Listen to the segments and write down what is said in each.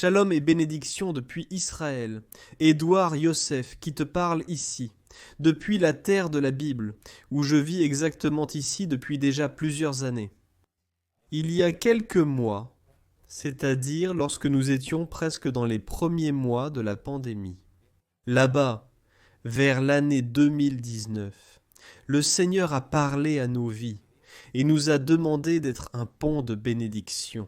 Shalom et bénédiction depuis Israël. Édouard Yosef qui te parle ici, depuis la terre de la Bible, où je vis exactement ici depuis déjà plusieurs années. Il y a quelques mois, c'est-à-dire lorsque nous étions presque dans les premiers mois de la pandémie, là-bas, vers l'année 2019, le Seigneur a parlé à nos vies et nous a demandé d'être un pont de bénédiction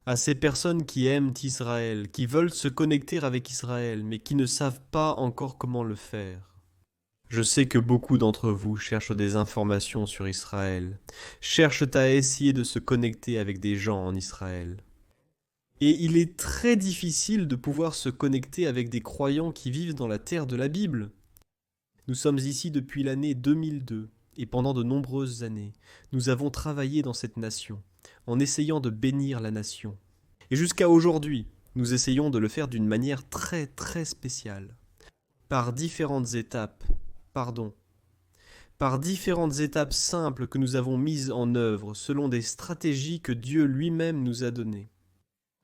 à ces personnes qui aiment Israël, qui veulent se connecter avec Israël, mais qui ne savent pas encore comment le faire. Je sais que beaucoup d'entre vous cherchent des informations sur Israël, cherchent à essayer de se connecter avec des gens en Israël. Et il est très difficile de pouvoir se connecter avec des croyants qui vivent dans la terre de la Bible. Nous sommes ici depuis l'année 2002, et pendant de nombreuses années, nous avons travaillé dans cette nation, en essayant de bénir la nation. Et jusqu'à aujourd'hui, nous essayons de le faire d'une manière très très spéciale, par différentes étapes, par différentes étapes simples que nous avons mises en œuvre selon des stratégies que Dieu lui-même nous a données.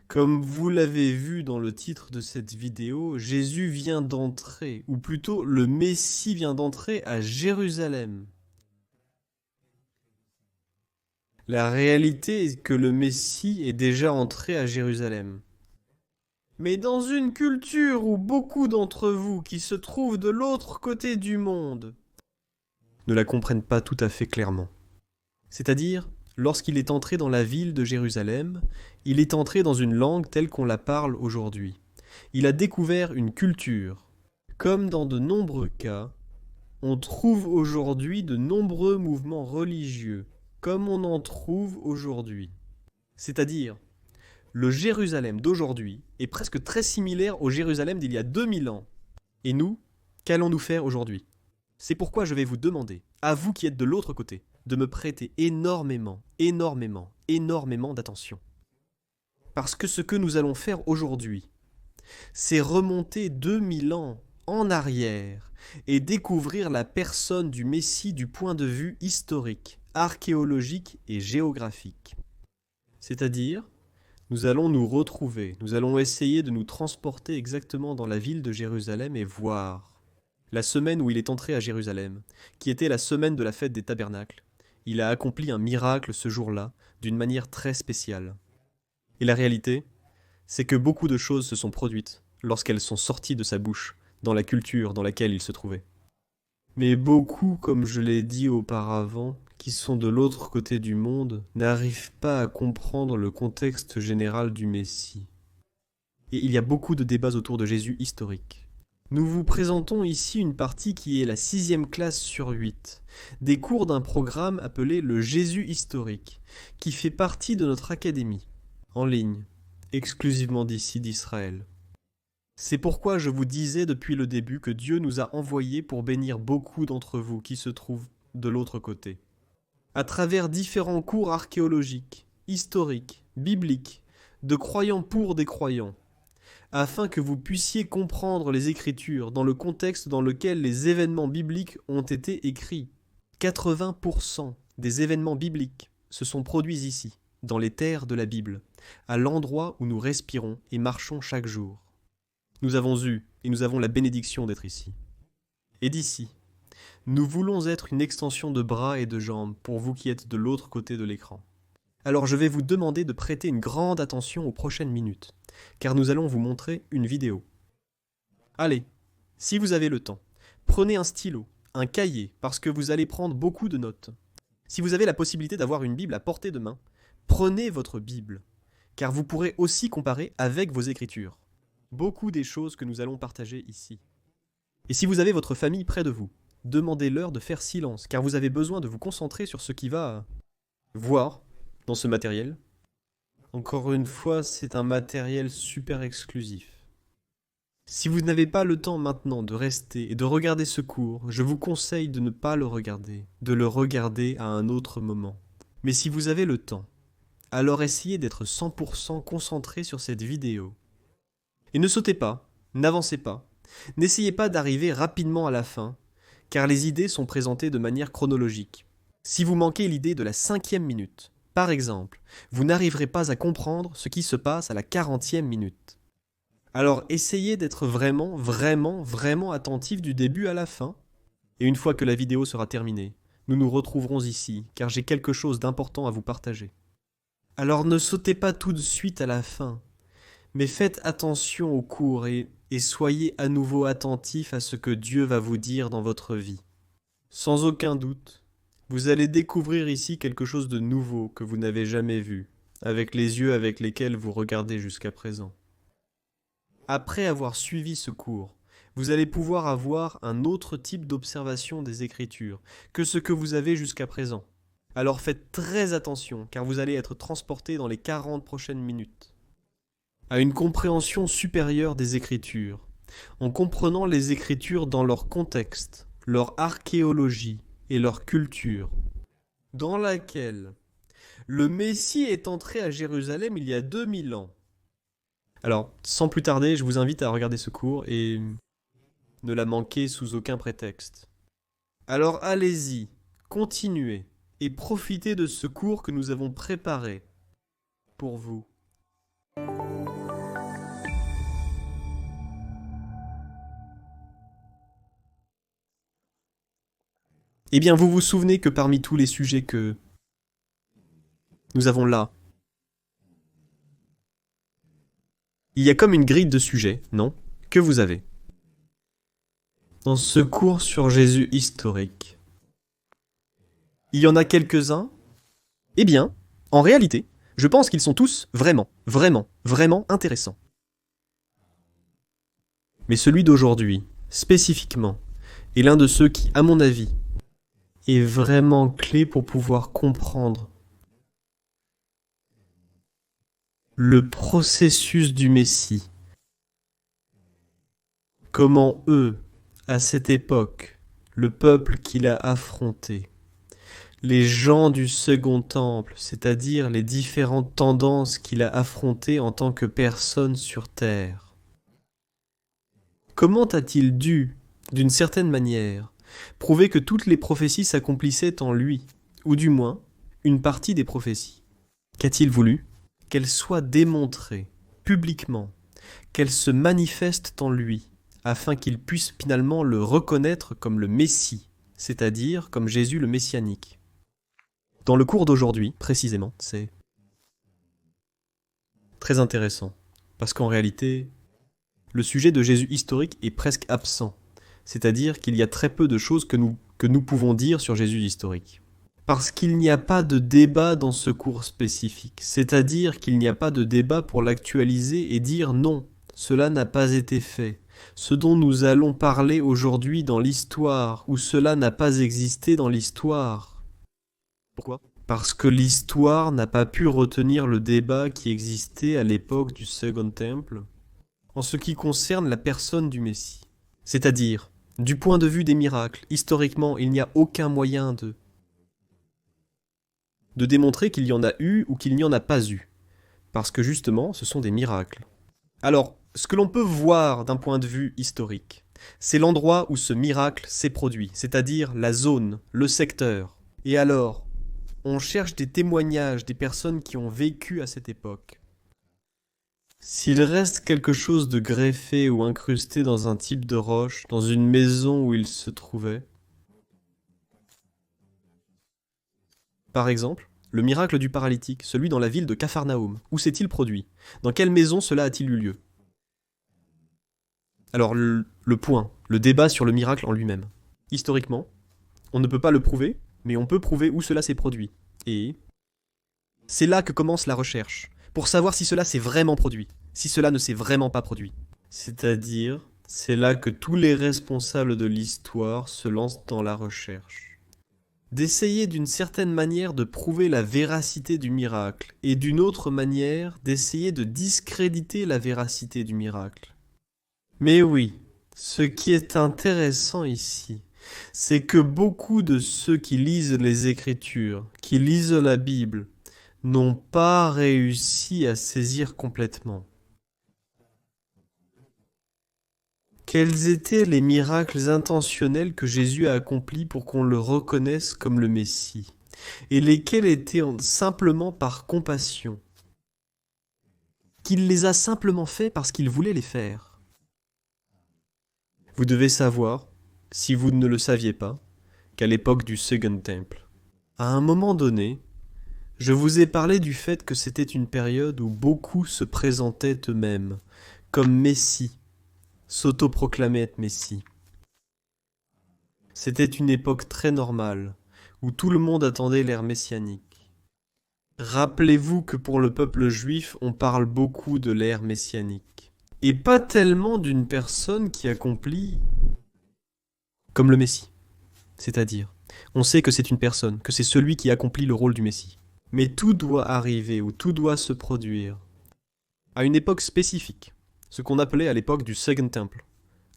Comme vous l'avez vu dans le titre de cette vidéo, Jésus vient d'entrer, ou plutôt le Messie vient d'entrer à Jérusalem. La réalité est que le Messie est déjà entré à Jérusalem. Mais dans une culture où beaucoup d'entre vous qui se trouvent de l'autre côté du monde ne la comprennent pas tout à fait clairement. C'est-à-dire, lorsqu'il est entré dans la ville de Jérusalem, il est entré dans une langue telle qu'on la parle aujourd'hui. Il a découvert une culture. Comme dans de nombreux cas, on trouve aujourd'hui de nombreux mouvements religieux, comme on en trouve aujourd'hui. C'est-à-dire, le Jérusalem d'aujourd'hui est presque très similaire au Jérusalem d'il y a 2000 ans. Et nous, qu'allons-nous faire aujourd'hui ? C'est pourquoi je vais vous demander, à vous qui êtes de l'autre côté, de me prêter énormément d'attention. Parce que ce que nous allons faire aujourd'hui, c'est remonter 2000 ans en arrière et découvrir la personne du Messie du point de vue historique, archéologique et géographique. C'est-à-dire, nous allons nous retrouver, nous allons essayer de nous transporter exactement dans la ville de Jérusalem et voir la semaine où il est entré à Jérusalem, qui était la semaine de la fête des tabernacles. Il a accompli un miracle ce jour-là, d'une manière très spéciale. Et la réalité, c'est que beaucoup de choses se sont produites lorsqu'elles sont sorties de sa bouche, dans la culture dans laquelle il se trouvait. Mais beaucoup, comme je l'ai dit auparavant, qui sont de l'autre côté du monde, n'arrivent pas à comprendre le contexte général du Messie. Et il y a beaucoup de débats autour de Jésus historique. Nous vous présentons ici une partie qui est la 6e classe sur 8, des cours d'un programme appelé le Jésus historique, qui fait partie de notre académie, en ligne, exclusivement d'ici d'Israël. C'est pourquoi je vous disais depuis le début que Dieu nous a envoyés pour bénir beaucoup d'entre vous qui se trouvent de l'autre côté. À travers différents cours archéologiques, historiques, bibliques, de croyants pour des croyants, afin que vous puissiez comprendre les Écritures dans le contexte dans lequel les événements bibliques ont été écrits. 80% des événements bibliques se sont produits ici, dans les terres de la Bible, à l'endroit où nous respirons et marchons chaque jour. Nous avons eu et nous avons la bénédiction d'être ici. Et d'ici, nous voulons être une extension de bras et de jambes pour vous qui êtes de l'autre côté de l'écran. Alors je vais vous demander de prêter une grande attention aux prochaines minutes, car nous allons vous montrer une vidéo. Allez, si vous avez le temps, prenez un stylo, un cahier, parce que vous allez prendre beaucoup de notes. Si vous avez la possibilité d'avoir une Bible à portée de main, prenez votre Bible, car vous pourrez aussi comparer avec vos Écritures. Beaucoup des choses que nous allons partager ici. Et si vous avez votre famille près de vous, demandez-leur de faire silence, car vous avez besoin de vous concentrer sur ce qui va voir dans ce matériel. Encore une fois, c'est un matériel super exclusif. Si vous n'avez pas le temps maintenant de rester et de regarder ce cours, je vous conseille de ne pas le regarder, de le regarder à un autre moment. Mais si vous avez le temps, alors essayez d'être 100% concentré sur cette vidéo. Et ne sautez pas, n'avancez pas, n'essayez pas d'arriver rapidement à la fin, car les idées sont présentées de manière chronologique. Si vous manquez l'idée de la 5e minute, par exemple, vous n'arriverez pas à comprendre ce qui se passe à la 40e minute. Alors essayez d'être vraiment, vraiment, vraiment attentif du début à la fin. Et une fois que la vidéo sera terminée, nous nous retrouverons ici, car j'ai quelque chose d'important à vous partager. Alors ne sautez pas tout de suite à la fin, mais faites attention au cours et soyez à nouveau attentif à ce que Dieu va vous dire dans votre vie. Sans aucun doute, vous allez découvrir ici quelque chose de nouveau que vous n'avez jamais vu, avec les yeux avec lesquels vous regardez jusqu'à présent. Après avoir suivi ce cours, vous allez pouvoir avoir un autre type d'observation des Écritures que ce que vous avez jusqu'à présent. Alors faites très attention, car vous allez être transporté dans les 40 prochaines minutes à une compréhension supérieure des Écritures, en comprenant les Écritures dans leur contexte, leur archéologie et leur culture, dans laquelle le Messie est entré à Jérusalem il y a 2000 ans. Alors, sans plus tarder, je vous invite à regarder ce cours et ne la manquer sous aucun prétexte. Alors allez-y, continuez et profitez de ce cours que nous avons préparé pour vous. Eh bien, vous vous souvenez que parmi tous les sujets que nous avons là, il y a comme une grille de sujets, non? Que vous avez dans ce cours sur Jésus historique. Il y en a quelques-uns. Eh bien, en réalité, je pense qu'ils sont tous vraiment, vraiment, vraiment intéressants. Mais celui d'aujourd'hui, spécifiquement, est l'un de ceux qui, à mon avis, est vraiment clé pour pouvoir comprendre le processus du Messie. Comment eux, à cette époque, le peuple qu'il a affronté, les gens du Second Temple, c'est-à-dire les différentes tendances qu'il a affrontées en tant que personne sur Terre, comment a-t-il dû, d'une certaine manière, prouver que toutes les prophéties s'accomplissaient en lui, ou du moins, une partie des prophéties? Qu'a-t-il voulu? Qu'elles soient démontrées, publiquement, qu'elles se manifestent en lui, afin qu'il puisse finalement le reconnaître comme le Messie, c'est-à-dire comme Jésus le Messianique. Dans le cours d'aujourd'hui, précisément, c'est très intéressant, parce qu'en réalité, le sujet de Jésus historique est presque absent, c'est-à-dire qu'il y a très peu de choses que nous pouvons dire sur Jésus historique. Parce qu'il n'y a pas de débat dans ce cours spécifique, c'est-à-dire qu'il n'y a pas de débat pour l'actualiser et dire non, cela n'a pas été fait. Ce dont nous allons parler aujourd'hui dans l'histoire, ou cela n'a pas existé dans l'histoire. Pourquoi ? Parce que l'histoire n'a pas pu retenir le débat qui existait à l'époque du Second Temple en ce qui concerne la personne du Messie. C'est-à-dire, du point de vue des miracles, historiquement, il n'y a aucun moyen de démontrer qu'il y en a eu ou qu'il n'y en a pas eu. Parce que justement, ce sont des miracles. Alors, ce que l'on peut voir d'un point de vue historique, c'est l'endroit où ce miracle s'est produit, c'est-à-dire la zone, le secteur. Et alors, on cherche des témoignages des personnes qui ont vécu à cette époque. S'il reste quelque chose de greffé ou incrusté dans un type de roche, dans une maison où il se trouvait, par exemple, le miracle du paralytique, celui dans la ville de Capharnaüm, où s'est-il produit? Dans quelle maison cela a-t-il eu lieu? Alors le point, le débat sur le miracle en lui-même. Historiquement, on ne peut pas le prouver, mais on peut prouver où cela s'est produit. Et c'est là que commence la recherche, pour savoir si cela s'est vraiment produit, si cela ne s'est vraiment pas produit. C'est-à-dire, c'est là que tous les responsables de l'histoire se lancent dans la recherche. D'essayer d'une certaine manière de prouver la véracité du miracle, et d'une autre manière d'essayer de discréditer la véracité du miracle. Mais oui, ce qui est intéressant ici, c'est que beaucoup de ceux qui lisent les Écritures, qui lisent la Bible, n'ont pas réussi à saisir complètement. Quels étaient les miracles intentionnels que Jésus a accomplis pour qu'on le reconnaisse comme le Messie, et lesquels étaient simplement par compassion, qu'il les a simplement faits parce qu'il voulait les faire. Vous devez savoir, si vous ne le saviez pas, qu'à l'époque du Second Temple, à un moment donné, je vous ai parlé du fait que c'était une période où beaucoup se présentaient eux-mêmes comme Messie, s'autoproclamaient être Messie. C'était une époque très normale, où tout le monde attendait l'ère messianique. Rappelez-vous que pour le peuple juif, on parle beaucoup de l'ère messianique. Et pas tellement d'une personne qui accomplit comme le Messie. C'est-à-dire, on sait que c'est une personne, que c'est celui qui accomplit le rôle du Messie. Mais tout doit arriver, ou tout doit se produire, à une époque spécifique, ce qu'on appelait à l'époque du Second Temple,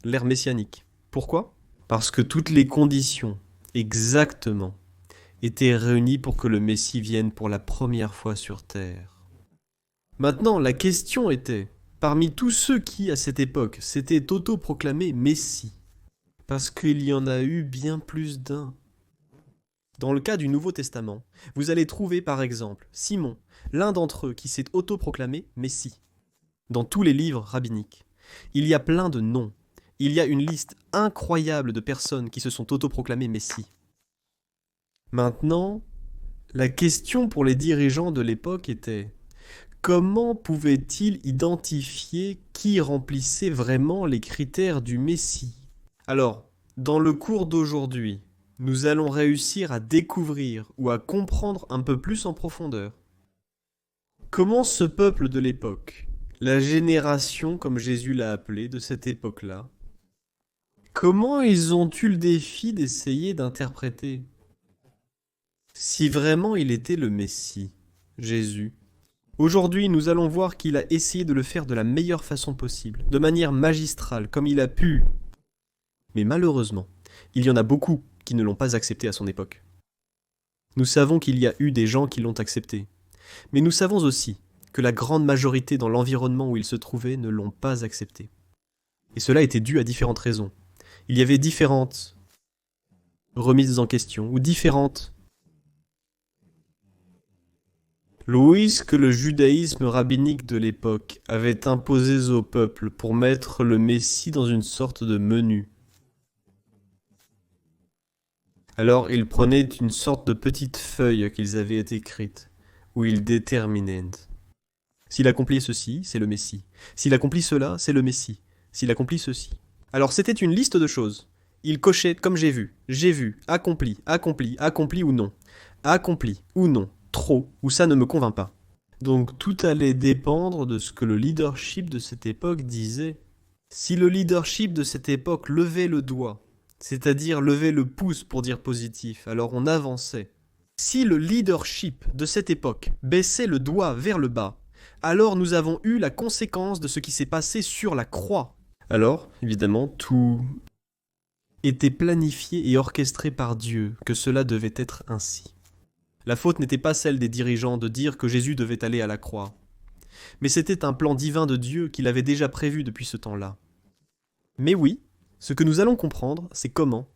l'ère messianique. Pourquoi ? Parce que toutes les conditions, exactement, étaient réunies pour que le Messie vienne pour la première fois sur Terre. Maintenant, la question était, parmi tous ceux qui, à cette époque, s'étaient autoproclamés Messie, parce qu'il y en a eu bien plus d'un. Dans le cas du Nouveau Testament, vous allez trouver par exemple Simon, l'un d'entre eux qui s'est autoproclamé Messie. Dans tous les livres rabbiniques, il y a plein de noms. Il y a une liste incroyable de personnes qui se sont autoproclamées Messie. Maintenant, la question pour les dirigeants de l'époque était: comment pouvaient-ils identifier qui remplissait vraiment les critères du Messie ? Alors, dans le cours d'aujourd'hui, nous allons réussir à découvrir ou à comprendre un peu plus en profondeur comment ce peuple de l'époque, la génération comme Jésus l'a appelée de cette époque-là, comment ils ont eu le défi d'essayer d'interpréter si vraiment il était le Messie, Jésus. Aujourd'hui, nous allons voir qu'il a essayé de le faire de la meilleure façon possible, de manière magistrale, comme il a pu. Mais malheureusement, il y en a beaucoup qui ne l'ont pas accepté à son époque. Nous savons qu'il y a eu des gens qui l'ont accepté, mais nous savons aussi que la grande majorité dans l'environnement où il se trouvait ne l'ont pas accepté. Et cela était dû à différentes raisons. Il y avait différentes remises en question, ou différentes louises que le judaïsme rabbinique de l'époque avait imposées au peuple pour mettre le Messie dans une sorte de menu. Alors ils prenaient une sorte de petite feuille qu'ils avaient écrite, où ils déterminaient. S'il accomplit ceci, c'est le Messie. S'il accomplit cela, c'est le Messie. S'il accomplit ceci. Alors c'était une liste de choses. Il cochait comme j'ai vu, accompli, accompli, accompli ou non. Accompli ou non, trop, ou ça ne me convainc pas. Donc tout allait dépendre de ce que le leadership de cette époque disait. Si le leadership de cette époque levait le doigt, c'est-à-dire levait le pouce pour dire positif, alors on avançait. Si le leadership de cette époque baissait le doigt vers le bas, alors nous avons eu la conséquence de ce qui s'est passé sur la croix. Alors, évidemment, tout était planifié et orchestré par Dieu, que cela devait être ainsi. La faute n'était pas celle des dirigeants de dire que Jésus devait aller à la croix, mais c'était un plan divin de Dieu qu'il avait déjà prévu depuis ce temps-là. Mais oui, ce que nous allons comprendre, c'est comment.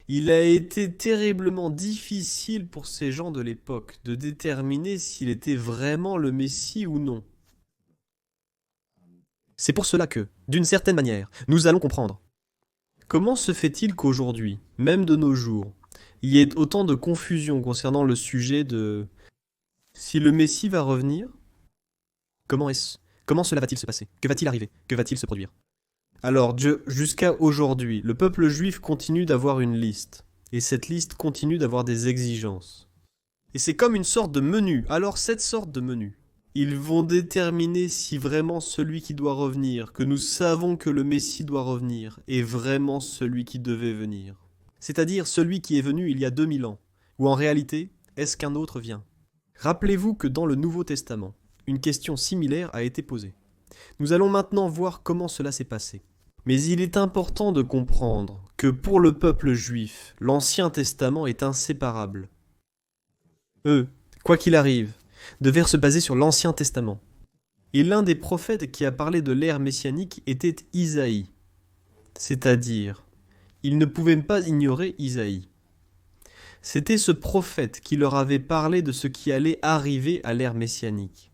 Il a été terriblement difficile pour ces gens de l'époque de déterminer s'il était vraiment le Messie ou non. C'est pour cela que, d'une certaine manière, nous allons comprendre. Comment se fait-il qu'aujourd'hui, même de nos jours, il y ait autant de confusion concernant le sujet de si le Messie va revenir? Comment cela va-t-il se passer? Que va-t-il arriver? Que va-t-il se produire? Alors, jusqu'à aujourd'hui, le peuple juif continue d'avoir une liste, et cette liste continue d'avoir des exigences. Et c'est comme une sorte de menu. Alors, cette sorte de menu, ils vont déterminer si vraiment celui qui doit revenir, que nous savons que le Messie doit revenir, est vraiment celui qui devait venir. C'est-à-dire celui qui est venu il y a 2000 ans, ou en réalité, est-ce qu'un autre vient? Rappelez-vous que dans le Nouveau Testament, une question similaire a été posée. Nous allons maintenant voir comment cela s'est passé. Mais il est important de comprendre que pour le peuple juif, l'Ancien Testament est inséparable. Eux, quoi qu'il arrive, devaient se baser sur l'Ancien Testament. Et l'un des prophètes qui a parlé de l'ère messianique était Isaïe. C'est-à-dire, ils ne pouvaient pas ignorer Isaïe. C'était ce prophète qui leur avait parlé de ce qui allait arriver à l'ère messianique.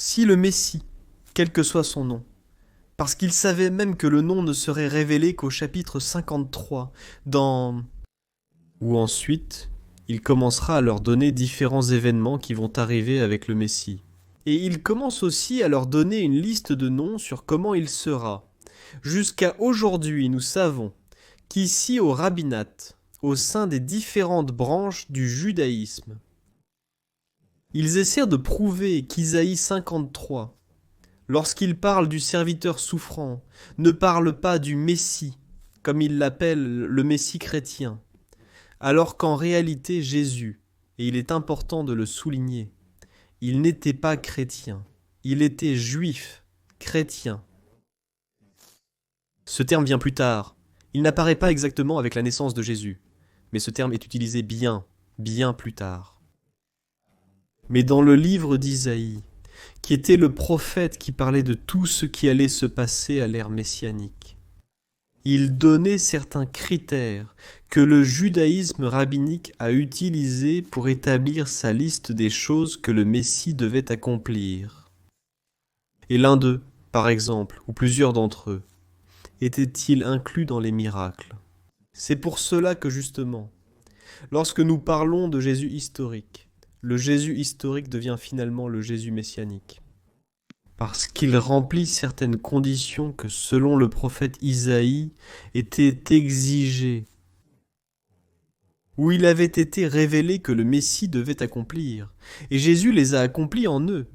Si le Messie, quel que soit son nom, parce qu'il savait même que le nom ne serait révélé qu'au chapitre 53, où ensuite il commencera à leur donner différents événements qui vont arriver avec le Messie. Et il commence aussi à leur donner une liste de noms sur comment il sera. Jusqu'à aujourd'hui, nous savons qu'ici au rabbinat, au sein des différentes branches du judaïsme, ils essaient de prouver qu'Isaïe 53, lorsqu'il parle du serviteur souffrant, ne parle pas du Messie, comme il l'appelle le Messie chrétien, alors qu'en réalité Jésus, et il est important de le souligner, il n'était pas chrétien, il était juif, chrétien. Ce terme vient plus tard, il n'apparaît pas exactement avec la naissance de Jésus, mais ce terme est utilisé bien plus tard. Mais dans le livre d'Isaïe, qui était le prophète qui parlait de tout ce qui allait se passer à l'ère messianique, il donnait certains critères que le judaïsme rabbinique a utilisés pour établir sa liste des choses que le Messie devait accomplir. Et l'un d'eux, par exemple, ou plusieurs d'entre eux, était-il inclus dans les miracles? C'est pour cela que justement, lorsque nous parlons de Jésus historique, le Jésus historique devient finalement le Jésus messianique. Parce qu'il remplit certaines conditions que, selon le prophète Isaïe, étaient exigées, où il avait été révélé que le Messie devait accomplir, et Jésus les a accomplis en eux.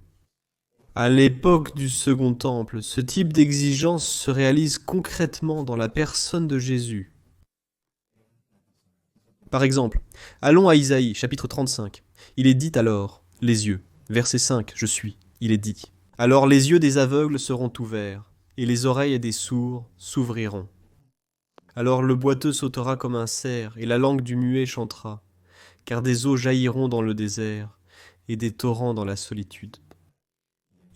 À l'époque du Second Temple, ce type d'exigence se réalise concrètement dans la personne de Jésus. Par exemple, allons à Isaïe, chapitre 35. Il est dit alors, les yeux. Verset 5, je suis. Il est dit. Alors les yeux des aveugles seront ouverts, et les oreilles des sourds s'ouvriront. Alors le boiteux sautera comme un cerf, et la langue du muet chantera, car des eaux jailliront dans le désert, et des torrents dans la solitude.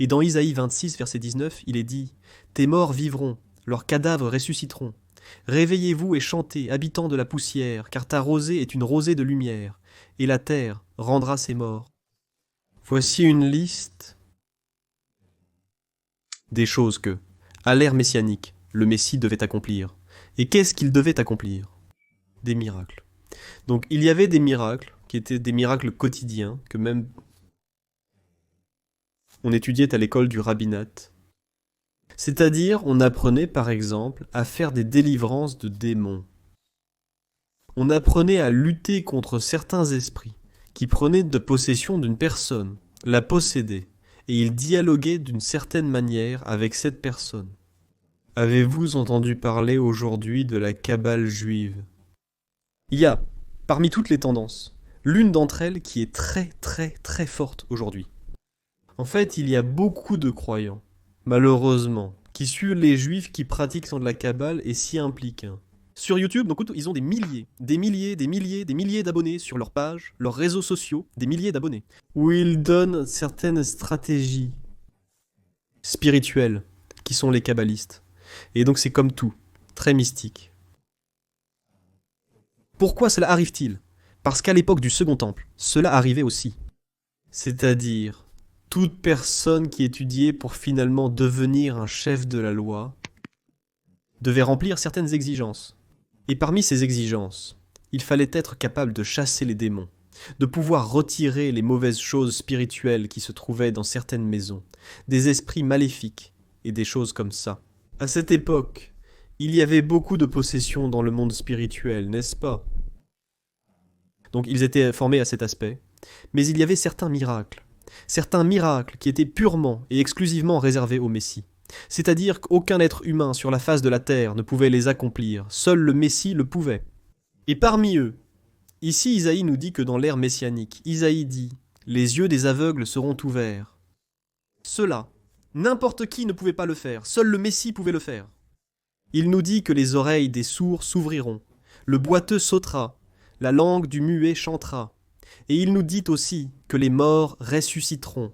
Et dans Isaïe 26, verset 19, il est dit, tes morts vivront, leurs cadavres ressusciteront. Réveillez-vous et chantez, habitants de la poussière, car ta rosée est une rosée de lumière, et la terre rendra ses morts. Voici une liste des choses que, à l'ère messianique, le Messie devait accomplir. Et qu'est-ce qu'il devait accomplir? Des miracles. Donc il y avait des miracles, qui étaient des miracles quotidiens, que même on étudiait à l'école du rabbinat. C'est-à-dire, on apprenait par exemple à faire des délivrances de démons. On apprenait à lutter contre certains esprits qui prenaient de possession d'une personne, la possédaient, et ils dialoguaient d'une certaine manière avec cette personne. Avez-vous entendu parler aujourd'hui de la Kabbale juive? Il y a, parmi toutes les tendances, l'une d'entre elles qui est très forte aujourd'hui. En fait, il y a beaucoup de croyants, malheureusement, qui suivent les juifs qui pratiquent de la Kabbale et s'y impliquent. Sur YouTube, donc, ils ont des milliers d'abonnés sur leurs pages, leurs réseaux sociaux, des milliers d'abonnés, où ils donnent certaines stratégies spirituelles qui sont les kabbalistes. Et donc c'est comme tout, très mystique. Pourquoi cela arrive-t-il? Parce qu'à l'époque du Second Temple, cela arrivait aussi. C'est-à-dire, toute personne qui étudiait pour finalement devenir un chef de la loi devait remplir certaines exigences. Et parmi ces exigences, il fallait être capable de chasser les démons, de pouvoir retirer les mauvaises choses spirituelles qui se trouvaient dans certaines maisons, des esprits maléfiques et des choses comme ça. À cette époque, il y avait beaucoup de possessions dans le monde spirituel, n'est-ce pas? Donc ils étaient formés à cet aspect, mais il y avait certains miracles qui étaient purement et exclusivement réservés au Messie. C'est-à-dire qu'aucun être humain sur la face de la terre ne pouvait les accomplir, seul le Messie le pouvait. Et parmi eux, ici Isaïe nous dit que dans l'ère messianique, Isaïe dit « Les yeux des aveugles seront ouverts ». Cela, n'importe qui ne pouvait pas le faire, seul le Messie pouvait le faire. Il nous dit que les oreilles des sourds s'ouvriront, le boiteux sautera, la langue du muet chantera. Et il nous dit aussi que les morts ressusciteront.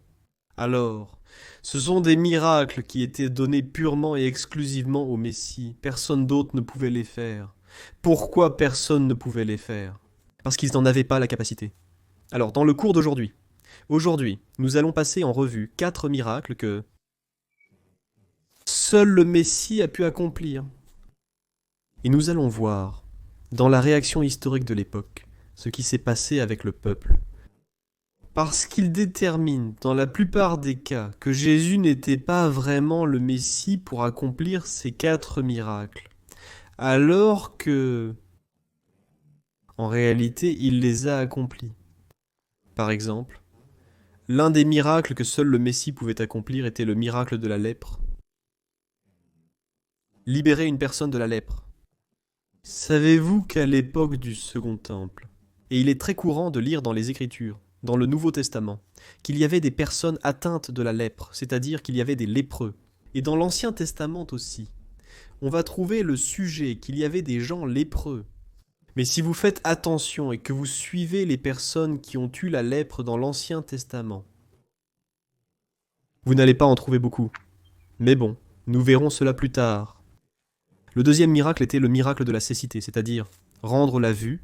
Alors, ce sont des miracles qui étaient donnés purement et exclusivement au Messie. Personne d'autre ne pouvait les faire. Pourquoi personne ne pouvait les faire? Parce qu'ils n'en avaient pas la capacité. Alors, dans le cours d'aujourd'hui, Aujourd'hui, nous allons passer en revue 4 miracles que seul le Messie a pu accomplir. Et nous allons voir, dans la réaction historique de l'époque, ce qui s'est passé avec le peuple. Parce qu'il détermine, dans la plupart des cas, que Jésus n'était pas vraiment le Messie pour accomplir ces 4 miracles. Alors que, en réalité, il les a accomplis. Par exemple, l'un des miracles que seul le Messie pouvait accomplir était le miracle de la lèpre. Libérer une personne de la lèpre. Savez-vous qu'à l'époque du Second Temple, et il est très courant de lire dans les Écritures, dans le Nouveau Testament, qu'il y avait des personnes atteintes de la lèpre, c'est-à-dire qu'il y avait des lépreux. Et dans l'Ancien Testament aussi, on va trouver le sujet qu'il y avait des gens lépreux. Mais si vous faites attention et que vous suivez les personnes qui ont eu la lèpre dans l'Ancien Testament, vous n'allez pas en trouver beaucoup. Mais bon, nous verrons cela plus tard. Le deuxième miracle était le miracle de la cécité, c'est-à-dire rendre la vue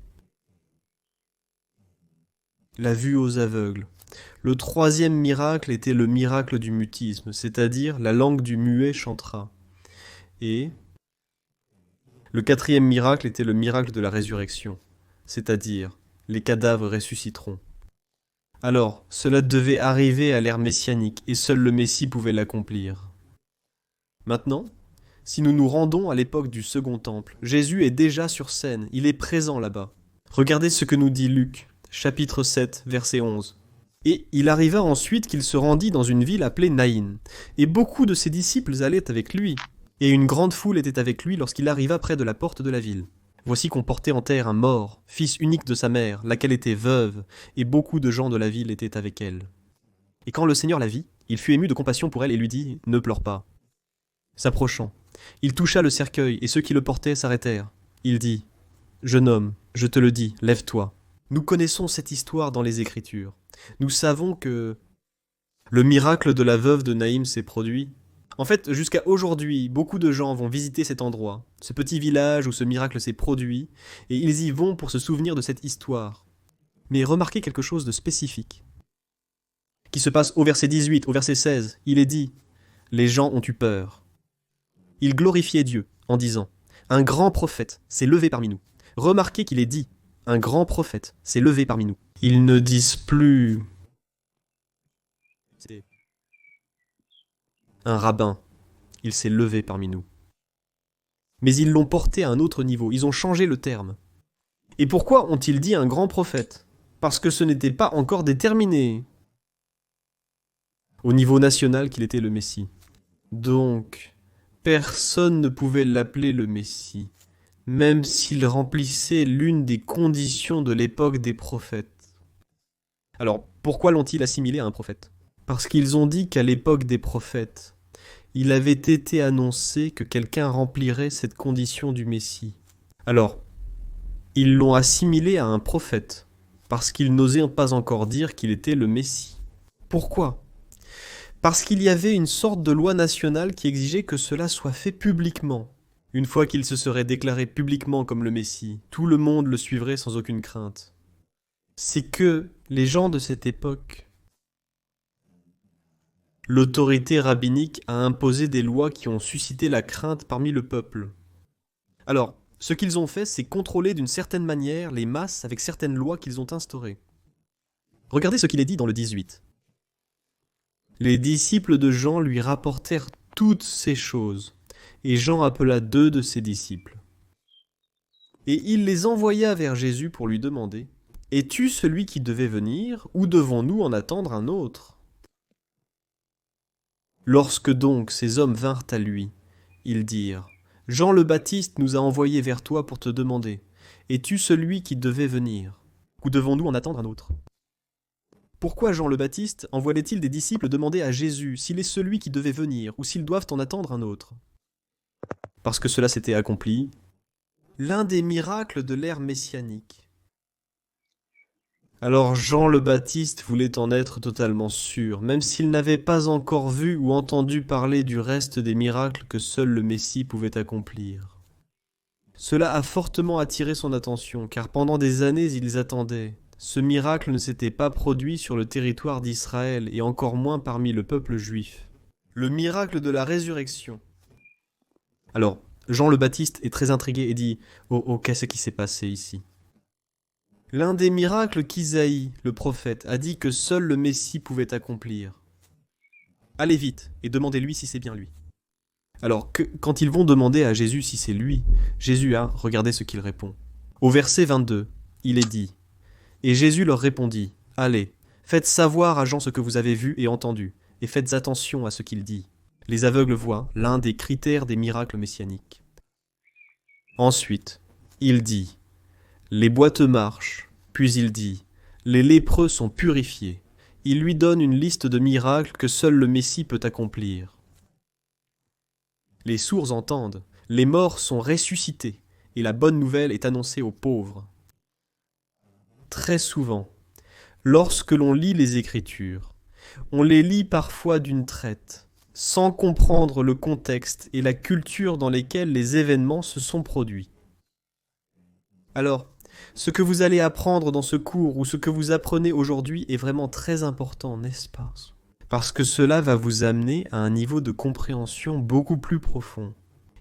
aux aveugles. Le troisième miracle était le miracle du mutisme, c'est-à-dire la langue du muet chantera. Et le quatrième miracle était le miracle de la résurrection, c'est-à-dire les cadavres ressusciteront. Alors, cela devait arriver à l'ère messianique, et seul le Messie pouvait l'accomplir. Maintenant, si nous nous rendons à l'époque du Second Temple, Jésus est déjà sur scène, il est présent là-bas. Regardez ce que nous dit Luc, chapitre 7, verset 11. Et il arriva ensuite qu'il se rendit dans une ville appelée Naïn, et beaucoup de ses disciples allaient avec lui, et une grande foule était avec lui lorsqu'il arriva près de la porte de la ville. Voici qu'on portait en terre un mort, fils unique de sa mère, laquelle était veuve, et beaucoup de gens de la ville étaient avec elle. Et quand le Seigneur la vit, il fut ému de compassion pour elle et lui dit « Ne pleure pas ». S'approchant, il toucha le cercueil, et ceux qui le portaient s'arrêtèrent. Il dit « Jeune homme, je te le dis, lève-toi ». Nous connaissons cette histoire dans les Écritures. Nous savons que le miracle de la veuve de Naïm s'est produit. En fait, jusqu'à aujourd'hui, beaucoup de gens vont visiter cet endroit, ce petit village où ce miracle s'est produit, et ils y vont pour se souvenir de cette histoire. Mais remarquez quelque chose de spécifique, qui se passe au verset 18, au verset 16. Il est dit « Les gens ont eu peur ». Ils glorifiaient Dieu en disant « Un grand prophète s'est levé parmi nous ». Remarquez qu'il est dit « Un grand prophète s'est levé parmi nous ». Ils ne disent plus « C'est un rabbin, il s'est levé parmi nous ». Mais ils l'ont porté à un autre niveau, ils ont changé le terme. Et pourquoi ont-ils dit un grand prophète? Parce que ce n'était pas encore déterminé au niveau national qu'il était le Messie. Donc, personne ne pouvait l'appeler le Messie, même s'il remplissait l'une des conditions de l'époque des prophètes. Alors, pourquoi l'ont-ils assimilé à un prophète? Parce qu'ils ont dit qu'à l'époque des prophètes, il avait été annoncé que quelqu'un remplirait cette condition du Messie. Alors, ils l'ont assimilé à un prophète, parce qu'ils n'osaient pas encore dire qu'il était le Messie. Pourquoi? Parce qu'il y avait une sorte de loi nationale qui exigeait que cela soit fait publiquement. Une fois qu'il se serait déclaré publiquement comme le Messie, tout le monde le suivrait sans aucune crainte. C'est que les gens de cette époque, l'autorité rabbinique a imposé des lois qui ont suscité la crainte parmi le peuple. Alors, ce qu'ils ont fait, c'est contrôler d'une certaine manière les masses avec certaines lois qu'ils ont instaurées. Regardez ce qu'il est dit dans le 18. Les disciples de Jean lui rapportèrent toutes ces choses, et Jean appela 2 de ses disciples. Et il les envoya vers Jésus pour lui demander « Es-tu celui qui devait venir, ou devons-nous en attendre un autre ?» Lorsque donc ces hommes vinrent à lui, ils dirent « Jean le Baptiste nous a envoyés vers toi pour te demander « Es-tu celui qui devait venir, ou devons-nous en attendre un autre ?» Pourquoi Jean le Baptiste envoyait-il des disciples demander à Jésus s'il est celui qui devait venir ou s'ils doivent en attendre un autre? Parce que cela s'était accompli, l'un des miracles de l'ère messianique. Alors Jean le Baptiste voulait en être totalement sûr, même s'il n'avait pas encore vu ou entendu parler du reste des miracles que seul le Messie pouvait accomplir. Cela a fortement attiré son attention, car pendant des années ils attendaient. Ce miracle ne s'était pas produit sur le territoire d'Israël et encore moins parmi le peuple juif. Le miracle de la résurrection. Alors, Jean le Baptiste est très intrigué et dit « Oh, qu'est-ce qui s'est passé ici ?» L'un des miracles qu'Isaïe, le prophète, a dit que seul le Messie pouvait accomplir. Allez vite et demandez-lui si c'est bien lui. Alors, quand ils vont demander à Jésus si c'est lui, Jésus a, regardez ce qu'il répond. Au verset 22, il est dit « Et Jésus leur répondit, allez, faites savoir à Jean ce que vous avez vu et entendu, et faites attention à ce qu'il dit. Les aveugles voient, l'un des critères des miracles messianiques. » Ensuite, il dit « Les boiteux marchent. » Puis il dit « Les lépreux sont purifiés. » Il lui donne une liste de miracles que seul le Messie peut accomplir. Les sourds entendent, les morts sont ressuscités, et la bonne nouvelle est annoncée aux pauvres. Très souvent, lorsque l'on lit les Écritures, on les lit parfois d'une traite, sans comprendre le contexte et la culture dans lesquels les événements se sont produits. Alors, ce que vous allez apprendre dans ce cours ou ce que vous apprenez aujourd'hui est vraiment très important, n'est-ce pas ? Parce que cela va vous amener à un niveau de compréhension beaucoup plus profond.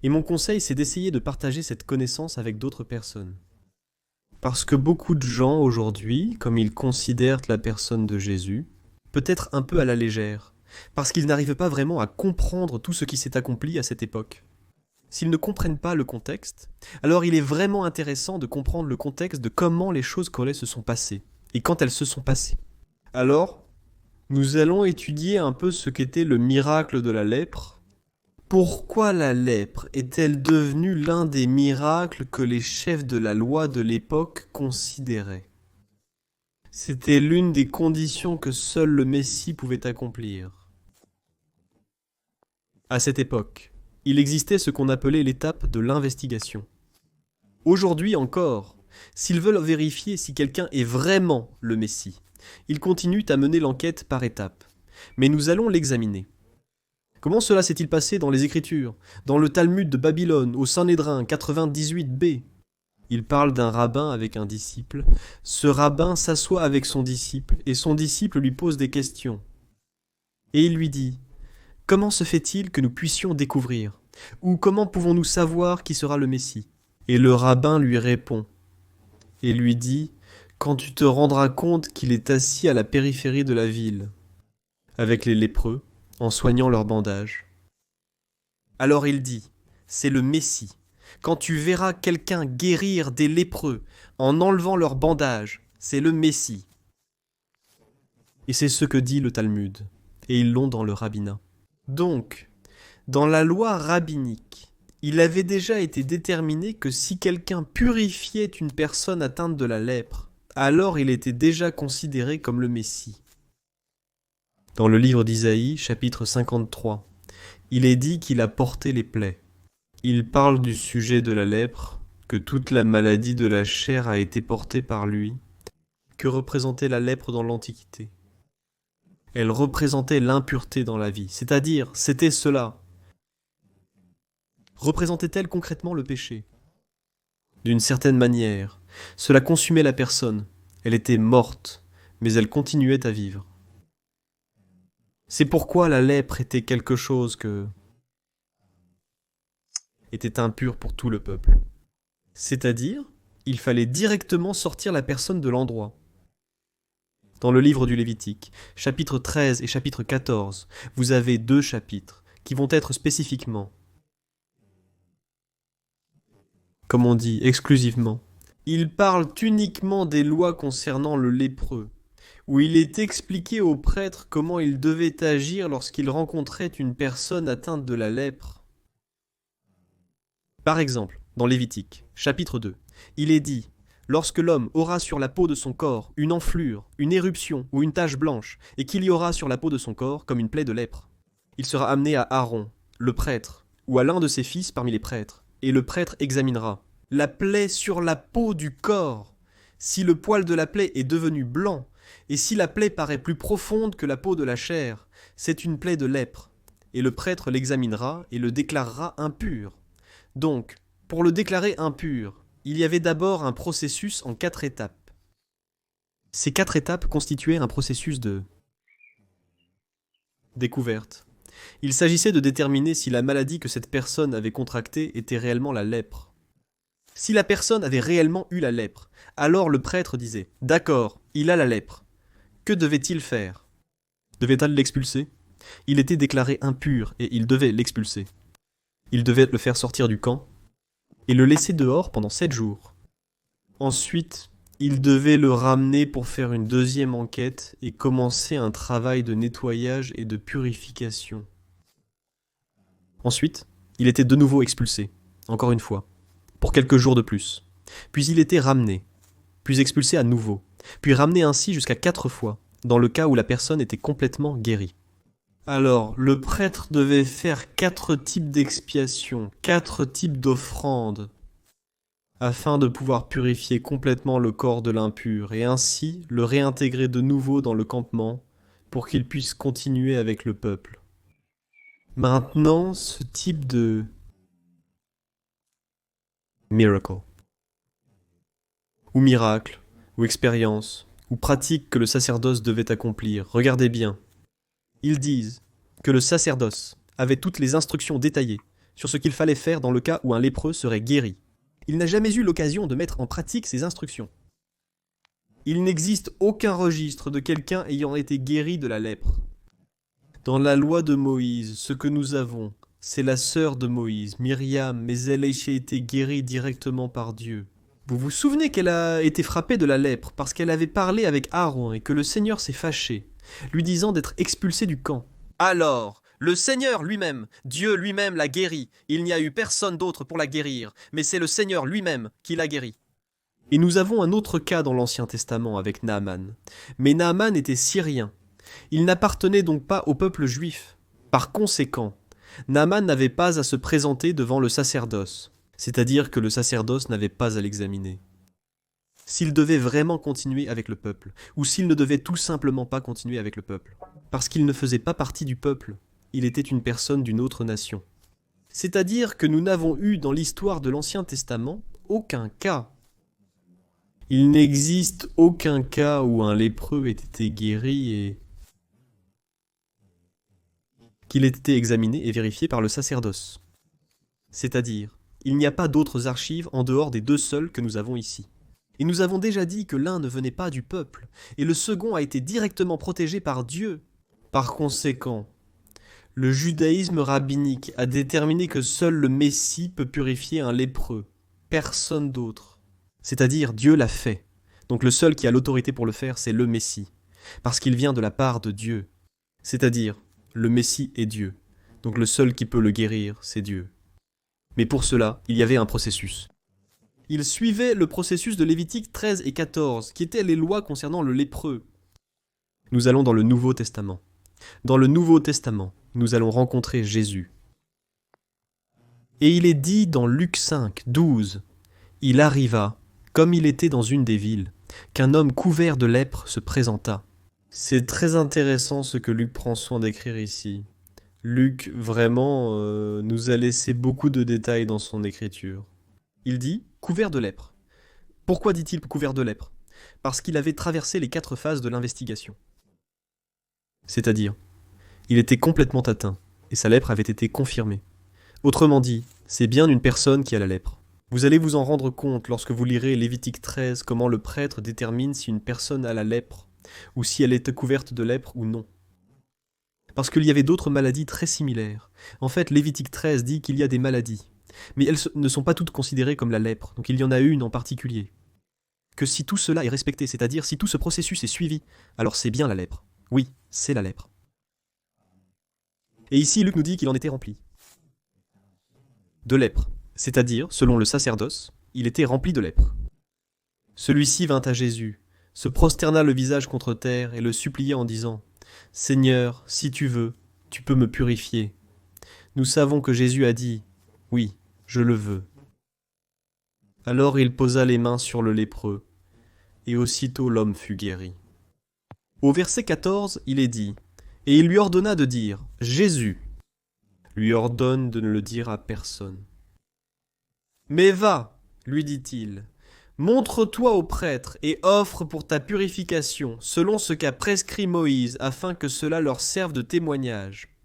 Et mon conseil, c'est d'essayer de partager cette connaissance avec d'autres personnes. Parce que beaucoup de gens aujourd'hui, comme ils considèrent la personne de Jésus, peut-être un peu à la légère, parce qu'ils n'arrivent pas vraiment à comprendre tout ce qui s'est accompli à cette époque. S'ils ne comprennent pas le contexte, alors il est vraiment intéressant de comprendre le contexte de comment les choses collées se sont passées, et quand elles se sont passées. Alors, nous allons étudier un peu ce qu'était le miracle de la lèpre. Pourquoi la lèpre est-elle devenue l'un des miracles que les chefs de la loi de l'époque considéraient ? C'était l'une des conditions que seul le Messie pouvait accomplir. À cette époque, il existait ce qu'on appelait l'étape de l'investigation. Aujourd'hui encore, s'ils veulent vérifier si quelqu'un est vraiment le Messie, ils continuent à mener l'enquête par étapes. Mais nous allons l'examiner. Comment cela s'est-il passé dans les Écritures, dans le Talmud de Babylone, au Sanhédrin 98b ? Il parle d'un rabbin avec un disciple. Ce rabbin s'assoit avec son disciple et son disciple lui pose des questions. Et il lui dit « Comment se fait-il que nous puissions découvrir ? Ou comment pouvons-nous savoir qui sera le Messie ?» Et le rabbin lui répond et lui dit « Quand tu te rendras compte qu'il est assis à la périphérie de la ville, avec les lépreux, en soignant leurs bandages. » Alors il dit « C'est le Messie. Quand tu verras quelqu'un guérir des lépreux en enlevant leurs bandages, c'est le Messie. » Et c'est ce que dit le Talmud, et ils l'ont dans le rabbinat. Donc, dans la loi rabbinique, il avait déjà été déterminé que si quelqu'un purifiait une personne atteinte de la lèpre, alors il était déjà considéré comme le Messie. Dans le livre d'Isaïe, chapitre 53, il est dit qu'il a porté les plaies. Il parle du sujet de la lèpre, que toute la maladie de la chair a été portée par lui, que représentait la lèpre dans l'Antiquité. Elle représentait l'impureté dans la vie, c'est-à-dire, c'était cela. Représentait-elle concrètement le péché ? D'une certaine manière, cela consumait la personne. Elle était morte, mais elle continuait à vivre. C'est pourquoi la lèpre était quelque chose que était impur pour tout le peuple. C'est-à-dire, il fallait directement sortir la personne de l'endroit. Dans le livre du Lévitique, chapitre 13 et chapitre 14, vous avez 2 chapitres qui vont être spécifiquement, comme on dit, exclusivement. Ils parlent uniquement des lois concernant le lépreux, où il est expliqué aux prêtres comment ils devaient agir lorsqu'ils rencontraient une personne atteinte de la lèpre. Par exemple, dans Lévitique, chapitre 2, il est dit « Lorsque l'homme aura sur la peau de son corps une enflure, une éruption ou une tache blanche, et qu'il y aura sur la peau de son corps comme une plaie de lèpre, il sera amené à Aaron, le prêtre, ou à l'un de ses fils parmi les prêtres, et le prêtre examinera la plaie sur la peau du corps. Si le poil de la plaie est devenu blanc, et si la plaie paraît plus profonde que la peau de la chair, c'est une plaie de lèpre, et le prêtre l'examinera et le déclarera impur. » Donc, pour le déclarer impur, il y avait d'abord un processus en 4 étapes. Ces 4 étapes constituaient un processus de découverte. Il s'agissait de déterminer si la maladie que cette personne avait contractée était réellement la lèpre. Si la personne avait réellement eu la lèpre, alors le prêtre disait « D'accord, il a la lèpre. Que devait-il faire ? Devait-il l'expulser ? Il était déclaré impur et il devait l'expulser. Il devait le faire sortir du camp et le laisser dehors pendant 7 jours. Ensuite, il devait le ramener pour faire une deuxième enquête et commencer un travail de nettoyage et de purification. Ensuite, il était de nouveau expulsé, encore une fois, pour quelques jours de plus. Puis il était ramené, puis expulsé à nouveau, puis ramené ainsi jusqu'à 4 fois, dans le cas où la personne était complètement guérie. Alors, le prêtre devait faire 4 types d'expiation, 4 types d'offrandes, afin de pouvoir purifier complètement le corps de l'impur, et ainsi le réintégrer de nouveau dans le campement, pour qu'il puisse continuer avec le peuple. Maintenant, ce type de miracle, ou miracle, ou expérience, ou pratique que le sacerdoce devait accomplir, regardez bien. Ils disent que le sacerdoce avait toutes les instructions détaillées sur ce qu'il fallait faire dans le cas où un lépreux serait guéri. Il n'a jamais eu l'occasion de mettre en pratique ces instructions. Il n'existe aucun registre de quelqu'un ayant été guéri de la lèpre. Dans la loi de Moïse, ce que nous avons, c'est la sœur de Moïse, Myriam, mais elle a été guérie directement par Dieu. Vous vous souvenez qu'elle a été frappée de la lèpre parce qu'elle avait parlé avec Aaron et que le Seigneur s'est fâché, lui disant d'être expulsée du camp. Alors, le Seigneur lui-même, Dieu lui-même l'a guérie. Il n'y a eu personne d'autre pour la guérir, mais c'est le Seigneur lui-même qui l'a guérie. Et nous avons un autre cas dans l'Ancien Testament avec Naaman. Mais Naaman était syrien. Il n'appartenait donc pas au peuple juif. Par conséquent, Naaman n'avait pas à se présenter devant le sacerdoce, c'est-à-dire que le sacerdoce n'avait pas à l'examiner. S'il devait vraiment continuer avec le peuple, ou s'il ne devait tout simplement pas continuer avec le peuple. Parce qu'il ne faisait pas partie du peuple, il était une personne d'une autre nation. C'est-à-dire que nous n'avons eu dans l'histoire de l'Ancien Testament aucun cas. Il n'existe aucun cas où un lépreux ait été guéri et qu'il ait été examiné et vérifié par le sacerdoce. C'est-à-dire, il n'y a pas d'autres archives en dehors des 2 seules que nous avons ici. Et nous avons déjà dit que l'un ne venait pas du peuple, et le second a été directement protégé par Dieu. Par conséquent, le judaïsme rabbinique a déterminé que seul le Messie peut purifier un lépreux, personne d'autre. C'est-à-dire, Dieu l'a fait. Donc le seul qui a l'autorité pour le faire, c'est le Messie, parce qu'il vient de la part de Dieu. C'est-à-dire, le Messie est Dieu. Donc le seul qui peut le guérir, c'est Dieu. Mais pour cela, il y avait un processus. Il suivait le processus de Lévitique 13 et 14, qui étaient les lois concernant le lépreux. Nous allons dans le Nouveau Testament. Dans le Nouveau Testament, nous allons rencontrer Jésus. Et il est dit dans Luc 5, 12, « Il arriva, comme il était dans une des villes, qu'un homme couvert de lèpre se présenta. » C'est très intéressant ce que Luc prend soin d'écrire ici. Luc, vraiment, nous a laissé beaucoup de détails dans son écriture. Il dit « couvert de lèpre ». Pourquoi dit-il couvert de lèpre ? Parce qu'il avait traversé les 4 phases de l'investigation. C'est-à-dire, il était complètement atteint, et sa lèpre avait été confirmée. Autrement dit, c'est bien une personne qui a la lèpre. Vous allez vous en rendre compte lorsque vous lirez Lévitique 13, comment le prêtre détermine si une personne a la lèpre, ou si elle est couverte de lèpre ou non. Parce qu'il y avait d'autres maladies très similaires. En fait, Lévitique 13 dit qu'il y a des maladies, mais elles ne sont pas toutes considérées comme la lèpre, donc il y en a une en particulier. Que si tout cela est respecté, c'est-à-dire si tout ce processus est suivi, alors c'est bien la lèpre. Oui, c'est la lèpre. Et ici, Luc nous dit qu'il en était rempli. De lèpre, c'est-à-dire, selon le sacerdoce, il était rempli de lèpre. Celui-ci vint à Jésus, se prosterna le visage contre terre et le supplia en disant « Seigneur, si tu veux, tu peux me purifier. » Nous savons que Jésus a dit « Oui, je le veux. » Alors il posa les mains sur le lépreux, et aussitôt l'homme fut guéri. Au verset 14, il est dit « Et il lui ordonna de dire « Jésus lui ordonne de ne le dire à personne. »« Mais va, lui dit-il, Montre-toi au prêtre et offre pour ta purification, selon ce qu'a prescrit Moïse, afin que cela leur serve de témoignage.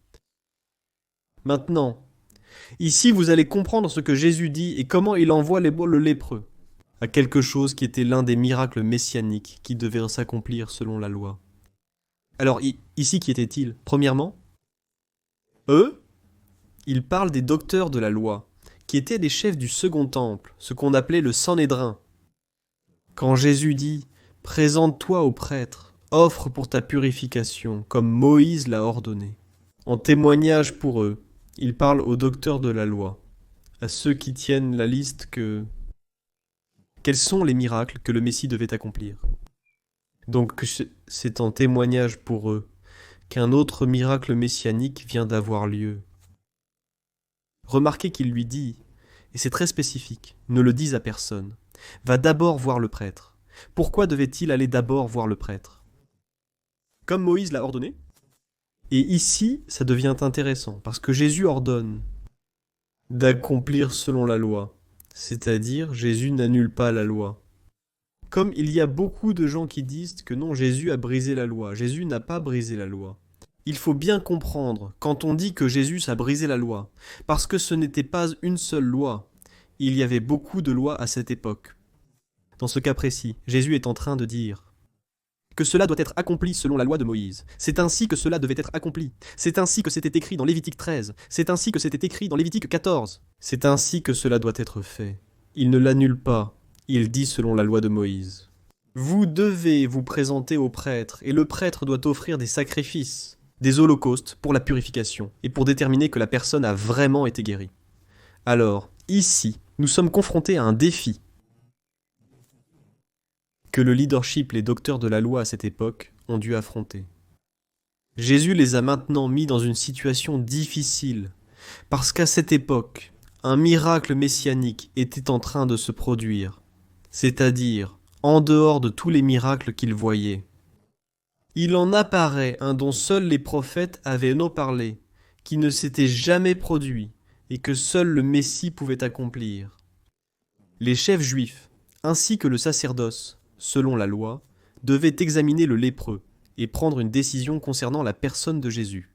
Maintenant, ici vous allez comprendre ce que Jésus dit et comment il envoie le lépreux à quelque chose qui était l'un des miracles messianiques qui devait s'accomplir selon la loi. Alors, ici, qui était-il? Premièrement, eux, ils parlent des docteurs de la loi, qui étaient des chefs du second temple, ce qu'on appelait le Sanhédrin. Quand Jésus dit « Présente-toi au prêtre, offre pour ta purification, comme Moïse l'a ordonné », en témoignage pour eux, il parle aux docteurs de la loi, à ceux qui tiennent la liste quels sont les miracles que le Messie devait accomplir. Donc c'est en témoignage pour eux qu'un autre miracle messianique vient d'avoir lieu. Remarquez qu'il lui dit, et c'est très spécifique, ne le dise à personne, va d'abord voir le prêtre. Pourquoi devait-il aller d'abord voir le prêtre? Comme Moïse l'a ordonné. Et ici, ça devient intéressant, parce que Jésus ordonne d'accomplir selon la loi. C'est-à-dire, Jésus n'annule pas la loi. Comme il y a beaucoup de gens qui disent que non, Jésus a brisé la loi. Jésus n'a pas brisé la loi. Il faut bien comprendre quand on dit que Jésus a brisé la loi, parce que ce n'était pas une seule loi. Il y avait beaucoup de lois à cette époque. Dans ce cas précis, Jésus est en train de dire que cela doit être accompli selon la loi de Moïse. C'est ainsi que cela devait être accompli. C'est ainsi que c'était écrit dans Lévitique 13. C'est ainsi que c'était écrit dans Lévitique 14. C'est ainsi que cela doit être fait. Il ne l'annule pas. Il dit selon la loi de Moïse. Vous devez vous présenter au prêtre, et le prêtre doit offrir des sacrifices, des holocaustes pour la purification, et pour déterminer que la personne a vraiment été guérie. Alors, ici, nous sommes confrontés à un défi que le leadership, les docteurs de la loi à cette époque, ont dû affronter. Jésus les a maintenant mis dans une situation difficile, parce qu'à cette époque, un miracle messianique était en train de se produire, c'est-à-dire en dehors de tous les miracles qu'ils voyaient. Il en apparaît un dont seuls les prophètes avaient parlé, qui ne s'était jamais produit, et que seul le Messie pouvait accomplir. Les chefs juifs, ainsi que le sacerdoce, selon la loi, devaient examiner le lépreux et prendre une décision concernant la personne de Jésus.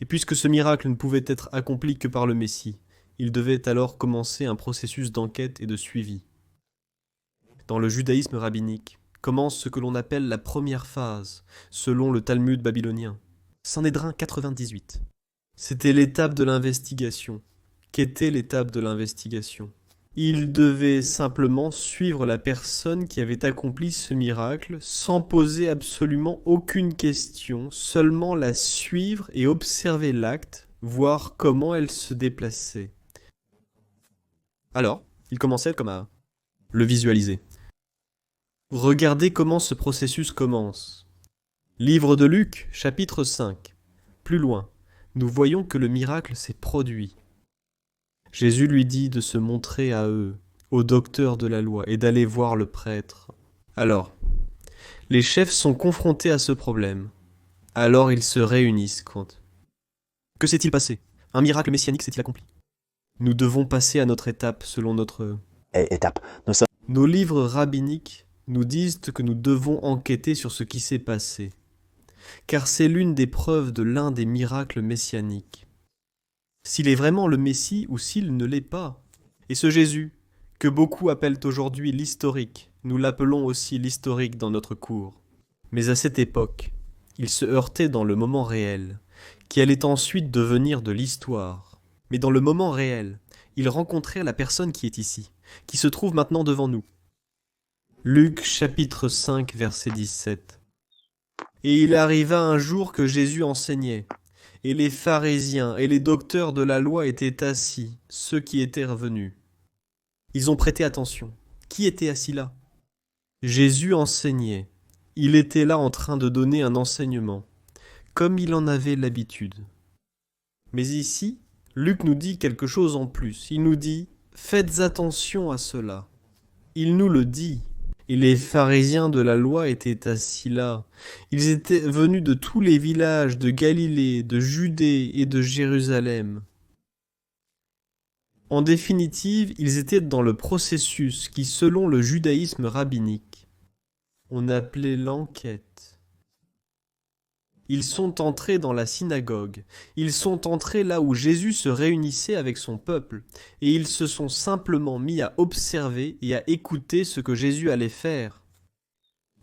Et puisque ce miracle ne pouvait être accompli que par le Messie, il devait alors commencer un processus d'enquête et de suivi. Dans le judaïsme rabbinique, commence ce que l'on appelle la première phase, selon le Talmud babylonien. Sanhédrin 98. C'était l'étape de l'investigation. Qu'était l'étape de l'investigation? Il devait simplement suivre la personne qui avait accompli ce miracle sans poser absolument aucune question, seulement la suivre et observer l'acte, voir comment elle se déplaçait. Alors, il commençait comme à le visualiser. Regardez comment ce processus commence. Livre de Luc, chapitre 5. Plus loin, nous voyons que le miracle s'est produit. Jésus lui dit de se montrer à eux, aux docteurs de la loi, et d'aller voir le prêtre. Alors, les chefs sont confrontés à ce problème. Alors ils se réunissent. Que s'est-il passé? Un miracle messianique s'est-il accompli? Nous devons passer à notre étape selon notre étape. Nos livres rabbiniques nous disent que nous devons enquêter sur ce qui s'est passé, car c'est l'une des preuves de l'un des miracles messianiques. S'il est vraiment le Messie ou s'il ne l'est pas. Et ce Jésus, que beaucoup appellent aujourd'hui l'historique, nous l'appelons aussi l'historique dans notre cours. Mais à cette époque, il se heurtait dans le moment réel, qui allait ensuite devenir de l'histoire. Mais dans le moment réel, il rencontrait la personne qui est ici, qui se trouve maintenant devant nous. Luc chapitre 5 verset 17. Et il arriva un jour que Jésus enseignait, et les pharisiens et les docteurs de la loi étaient assis, ceux qui étaient revenus. Ils ont prêté attention. Qui était assis là? Jésus enseignait. Il était là en train de donner un enseignement, comme il en avait l'habitude. Mais ici, Luc nous dit quelque chose en plus. Il nous dit « Faites attention à cela ». Il nous le dit. Et les pharisiens de la loi étaient assis là. Ils étaient venus de tous les villages de Galilée, de Judée et de Jérusalem. En définitive, ils étaient dans le processus qui, selon le judaïsme rabbinique, on appelait l'enquête. Ils sont entrés dans la synagogue, ils sont entrés là où Jésus se réunissait avec son peuple, et ils se sont simplement mis à observer et à écouter ce que Jésus allait faire.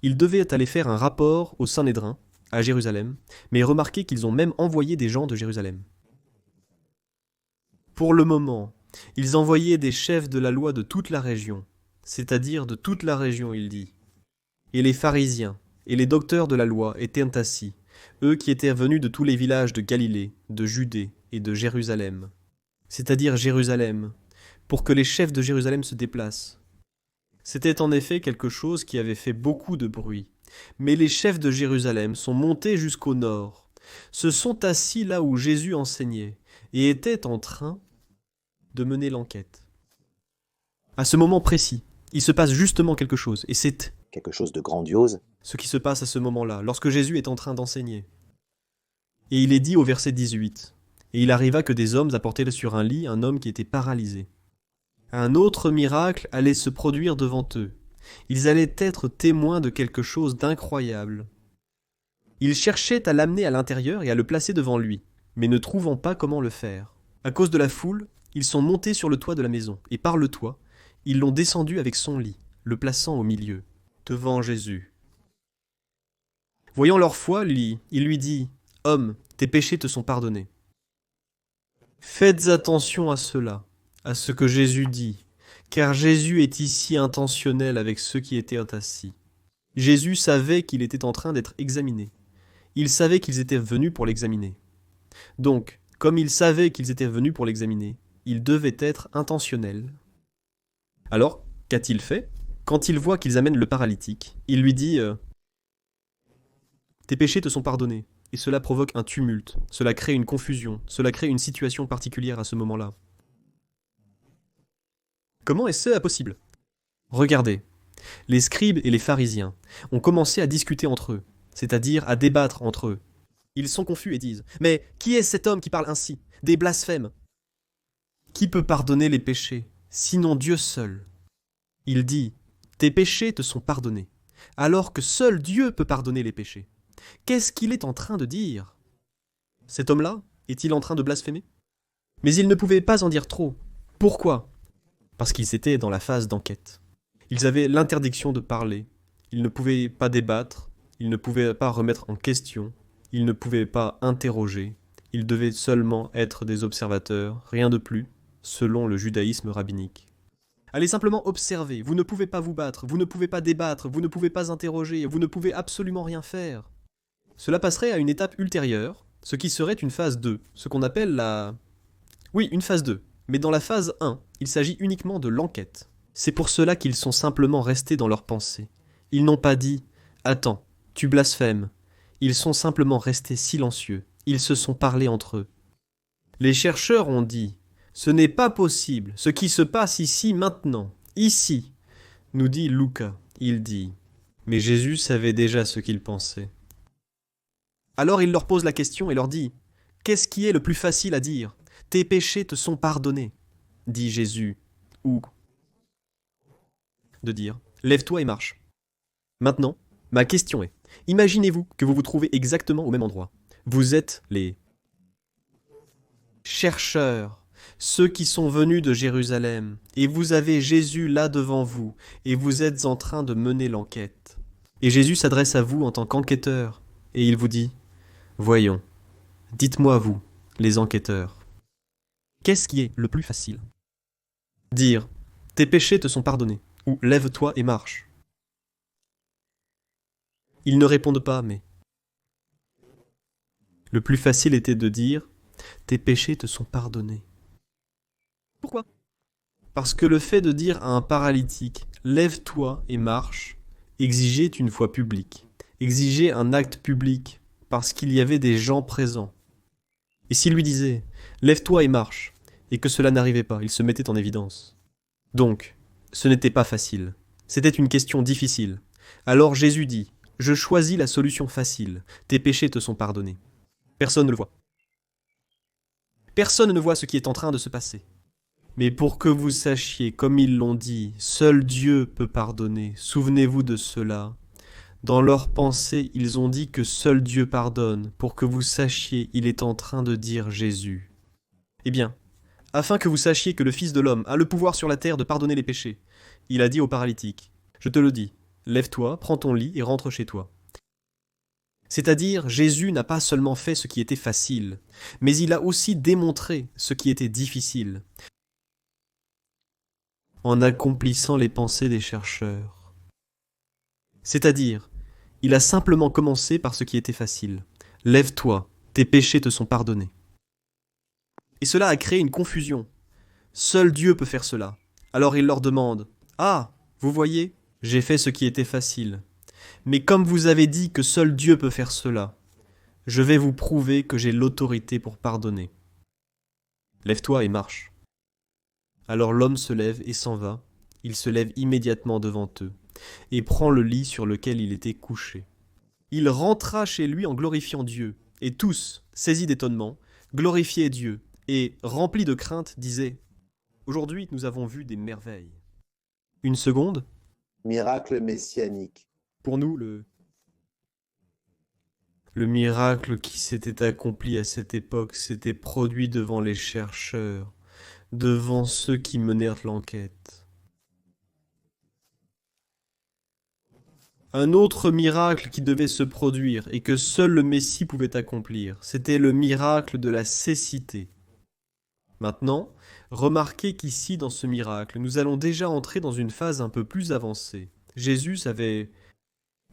Ils devaient aller faire un rapport au Sanhédrin, à Jérusalem, mais remarquez qu'ils ont même envoyé des gens de Jérusalem. Pour le moment, ils envoyaient des chefs de la loi de toute la région, c'est-à-dire de toute la région, il dit. Et les pharisiens et les docteurs de la loi étaient assis, eux qui étaient venus de tous les villages de Galilée, de Judée et de Jérusalem, c'est-à-dire Jérusalem, pour que les chefs de Jérusalem se déplacent. C'était en effet quelque chose qui avait fait beaucoup de bruit, mais les chefs de Jérusalem sont montés jusqu'au nord, se sont assis là où Jésus enseignait, et étaient en train de mener l'enquête. À ce moment précis, il se passe justement quelque chose, et c'est quelque chose de grandiose, ce qui se passe à ce moment-là, lorsque Jésus est en train d'enseigner. Et il est dit au verset 18, « Et il arriva que des hommes apportaient sur un lit un homme qui était paralysé. » Un autre miracle allait se produire devant eux. Ils allaient être témoins de quelque chose d'incroyable. Ils cherchaient à l'amener à l'intérieur et à le placer devant lui, mais ne trouvant pas comment le faire. À cause de la foule, ils sont montés sur le toit de la maison, et par le toit, ils l'ont descendu avec son lit, le plaçant au milieu, devant Jésus. Voyant leur foi, il lui dit, « Homme, tes péchés te sont pardonnés. » Faites attention à cela, à ce que Jésus dit, car Jésus est ici intentionnel avec ceux qui étaient assis. Jésus savait qu'il était en train d'être examiné. Il savait qu'ils étaient venus pour l'examiner. Donc, comme il savait qu'ils étaient venus pour l'examiner, il devait être intentionnel. Alors, qu'a-t-il fait? Quand il voit qu'ils amènent le paralytique, il lui dit « Tes péchés te sont pardonnés. » Et cela provoque un tumulte, cela crée une confusion, cela crée une situation particulière à ce moment-là. Comment est-ce possible? Regardez, les scribes et les pharisiens ont commencé à discuter entre eux, c'est-à-dire à débattre entre eux. Ils sont confus et disent « Mais qui est cet homme qui parle ainsi? Des blasphèmes! Qui peut pardonner les péchés, sinon Dieu seul ?» Il dit « Tes péchés te sont pardonnés, alors que seul Dieu peut pardonner les péchés. » Qu'est-ce qu'il est en train de dire? Cet homme-là est-il en train de blasphémer? Mais il ne pouvait pas en dire trop. Pourquoi? Parce qu'ils étaient dans la phase d'enquête. Ils avaient l'interdiction de parler. Ils ne pouvaient pas débattre. Ils ne pouvaient pas remettre en question. Ils ne pouvaient pas interroger. Ils devaient seulement être des observateurs, rien de plus, selon le judaïsme rabbinique. Allez simplement observer. Vous ne pouvez pas vous battre. Vous ne pouvez pas débattre. Vous ne pouvez pas interroger. Vous ne pouvez absolument rien faire. Cela passerait à une étape ultérieure, ce qui serait une phase 2, ce qu'on appelle la... Oui, une phase 2. Mais dans la phase 1, il s'agit uniquement de l'enquête. C'est pour cela qu'ils sont simplement restés dans leurs pensées. Ils n'ont pas dit « Attends, tu blasphèmes ». Ils sont simplement restés silencieux. Ils se sont parlé entre eux. Les chercheurs ont dit « Ce n'est pas possible, ce qui se passe ici maintenant, ici », nous dit Lucas. Il dit « Mais Jésus savait déjà ce qu'il pensait. » Alors il leur pose la question et leur dit « Qu'est-ce qui est le plus facile à dire? Tes péchés te sont pardonnés, dit Jésus. Ou de dire « Lève-toi et marche. » Maintenant, ma question est, imaginez-vous que vous vous trouvez exactement au même endroit. Vous êtes les chercheurs, ceux qui sont venus de Jérusalem, et vous avez Jésus là devant vous, et vous êtes en train de mener l'enquête. Et Jésus s'adresse à vous en tant qu'enquêteur, et il vous dit « Voyons, dites-moi vous, les enquêteurs, qu'est-ce qui est le plus facile? Dire « Tes péchés te sont pardonnés » ou « Lève-toi et marche ». Ils ne répondent pas, mais le plus facile était de dire « Tes péchés te sont pardonnés ». Pourquoi? Parce que le fait de dire à un paralytique « Lève-toi et marche » exigeait une foi publique, exigeait un acte public, parce qu'il y avait des gens présents. Et s'il lui disait « Lève-toi et marche », et que cela n'arrivait pas, il se mettait en évidence. Donc, ce n'était pas facile. C'était une question difficile. Alors Jésus dit « Je choisis la solution facile. Tes péchés te sont pardonnés. » Personne ne le voit. Personne ne voit ce qui est en train de se passer. Mais pour que vous sachiez, comme ils l'ont dit, seul Dieu peut pardonner. Souvenez-vous de cela. Dans leurs pensées, ils ont dit que seul Dieu pardonne. Pour que vous sachiez, il est en train de dire Jésus. Eh bien, afin que vous sachiez que le Fils de l'homme a le pouvoir sur la terre de pardonner les péchés, il a dit au paralytique, je te le dis, lève-toi, prends ton lit et rentre chez toi. C'est-à-dire, Jésus n'a pas seulement fait ce qui était facile, mais il a aussi démontré ce qui était difficile, en accomplissant les pensées des chercheurs. C'est-à-dire, il a simplement commencé par ce qui était facile. Lève-toi, tes péchés te sont pardonnés. Et cela a créé une confusion. Seul Dieu peut faire cela. Alors il leur demande, « Ah, vous voyez, j'ai fait ce qui était facile. Mais comme vous avez dit que seul Dieu peut faire cela, je vais vous prouver que j'ai l'autorité pour pardonner. Lève-toi et marche. » Alors l'homme se lève et s'en va. Il se lève immédiatement devant eux et prend le lit sur lequel il était couché. Il rentra chez lui en glorifiant Dieu, et tous, saisis d'étonnement, glorifiaient Dieu, et, remplis de crainte, disaient « Aujourd'hui nous avons vu des merveilles. » Une seconde. Miracle messianique. Pour nous, le miracle qui s'était accompli à cette époque s'était produit devant les chercheurs, devant ceux qui menèrent l'enquête. Un autre miracle qui devait se produire et que seul le Messie pouvait accomplir, c'était le miracle de la cécité. Maintenant, remarquez qu'ici, dans ce miracle, nous allons déjà entrer dans une phase un peu plus avancée. Jésus avait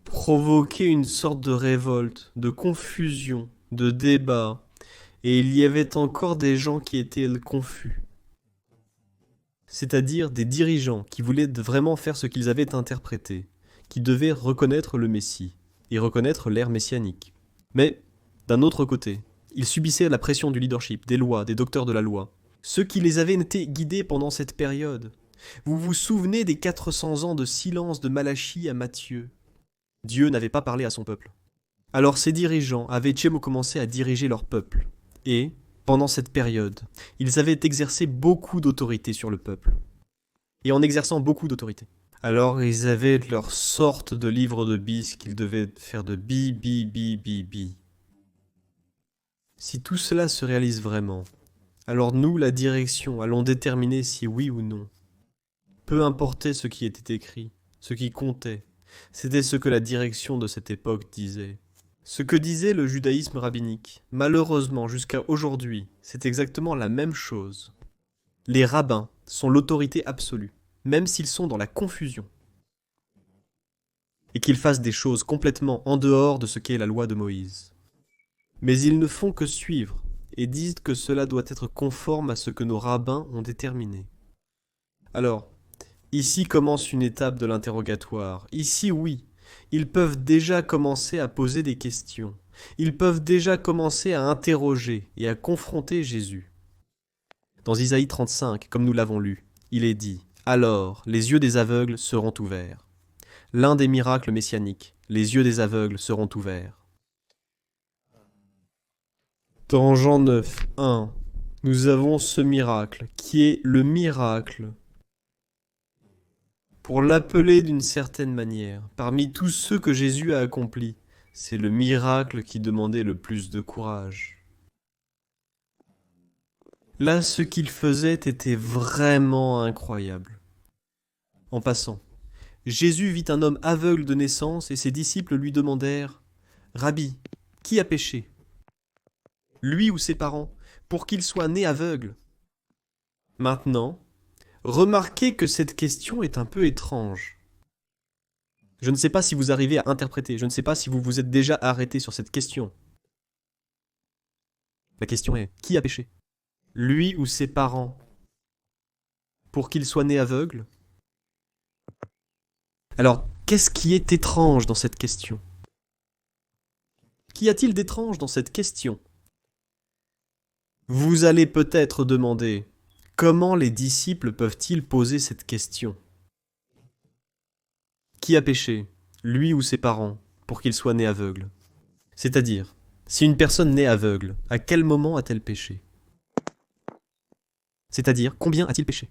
provoqué une sorte de révolte, de confusion, de débat, et il y avait encore des gens qui étaient confus. C'est-à-dire des dirigeants qui voulaient vraiment faire ce qu'ils avaient interprété, qui devaient reconnaître le Messie et reconnaître l'ère messianique. Mais, d'un autre côté, ils subissaient la pression du leadership, des lois, des docteurs de la loi, ceux qui les avaient été guidés pendant cette période. Vous vous souvenez des 400 ans de silence de Malachie à Matthieu? Dieu n'avait pas parlé à son peuple. Alors ces dirigeants avaient commencé à diriger leur peuple. Et, pendant cette période, ils avaient exercé beaucoup d'autorité sur le peuple. Et en exerçant beaucoup d'autorité, alors ils avaient leur sorte de livre de bis qu'ils devaient faire de bi, bi, bi, bi, bi. Si tout cela se réalise vraiment, alors nous, la direction, allons déterminer si oui ou non. Peu importait ce qui était écrit, ce qui comptait, c'était ce que la direction de cette époque disait. Ce que disait le judaïsme rabbinique, malheureusement jusqu'à aujourd'hui, c'est exactement la même chose. Les rabbins sont l'autorité absolue, même s'ils sont dans la confusion. Et qu'ils fassent des choses complètement en dehors de ce qu'est la loi de Moïse. Mais ils ne font que suivre, et disent que cela doit être conforme à ce que nos rabbins ont déterminé. Alors, ici commence une étape de l'interrogatoire. Ici, oui, ils peuvent déjà commencer à poser des questions. Ils peuvent déjà commencer à interroger et à confronter Jésus. Dans Isaïe 35, comme nous l'avons lu, il est dit « Alors, les yeux des aveugles seront ouverts. » L'un des miracles messianiques, les yeux des aveugles seront ouverts. Dans Jean 9, 1, nous avons ce miracle, qui est le miracle, pour l'appeler d'une certaine manière, parmi tous ceux que Jésus a accomplis, c'est le miracle qui demandait le plus de courage. Là, ce qu'il faisait était vraiment incroyable. En passant, Jésus vit un homme aveugle de naissance et ses disciples lui demandèrent « Rabbi, qui a péché ? Lui ou ses parents, pour qu'il soit né aveugle ?» Maintenant, remarquez que cette question est un peu étrange. Je ne sais pas si vous arrivez à interpréter, je ne sais pas si vous vous êtes déjà arrêté sur cette question. La question est, qui a péché? Lui ou ses parents, pour qu'il soit né aveugle? Alors, qu'est-ce qui est étrange dans cette question? Qu'y a-t-il d'étrange dans cette question? Vous allez peut-être demander, comment les disciples peuvent-ils poser cette question? Qui a péché, lui ou ses parents, pour qu'il soit né aveugle? C'est-à-dire, si une personne naît aveugle, à quel moment a-t-elle péché? C'est-à-dire, combien a-t-il péché?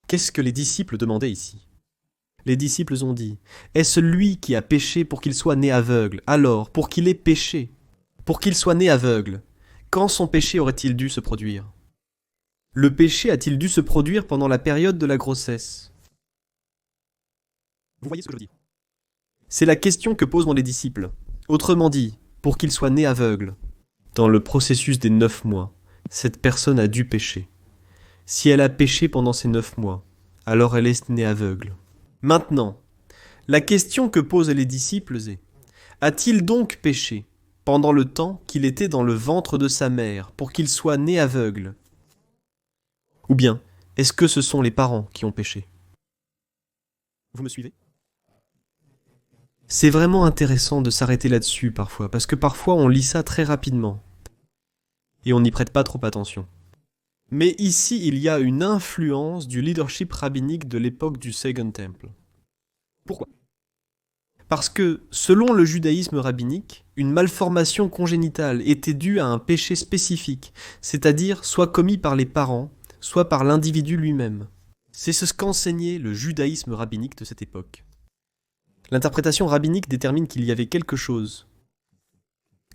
Qu'est-ce que les disciples demandaient ici? Les disciples ont dit, est-ce lui qui a péché pour qu'il soit né aveugle? Alors, pour qu'il ait péché, pour qu'il soit né aveugle, quand son péché aurait-il dû se produire? Le péché a-t-il dû se produire pendant la période de la grossesse? Vous voyez ce que je veux dire? C'est la question que posent les disciples. Autrement dit, pour qu'il soit né aveugle, dans le processus des 9 mois, cette personne a dû pécher. Si elle a péché pendant ces 9 mois, alors elle est née aveugle. Maintenant, la question que posent les disciples est, a-t-il donc péché pendant le temps qu'il était dans le ventre de sa mère pour qu'il soit né aveugle? Ou bien, est-ce que ce sont les parents qui ont péché? Vous me suivez? C'est vraiment intéressant de s'arrêter là-dessus parfois, parce que parfois on lit ça très rapidement, et on n'y prête pas trop attention. Mais ici, il y a une influence du leadership rabbinique de l'époque du Second Temple. Pourquoi? Parce que, selon le judaïsme rabbinique, une malformation congénitale était due à un péché spécifique, c'est-à-dire soit commis par les parents, soit par l'individu lui-même. C'est ce qu'enseignait le judaïsme rabbinique de cette époque. L'interprétation rabbinique détermine qu'il y avait quelque chose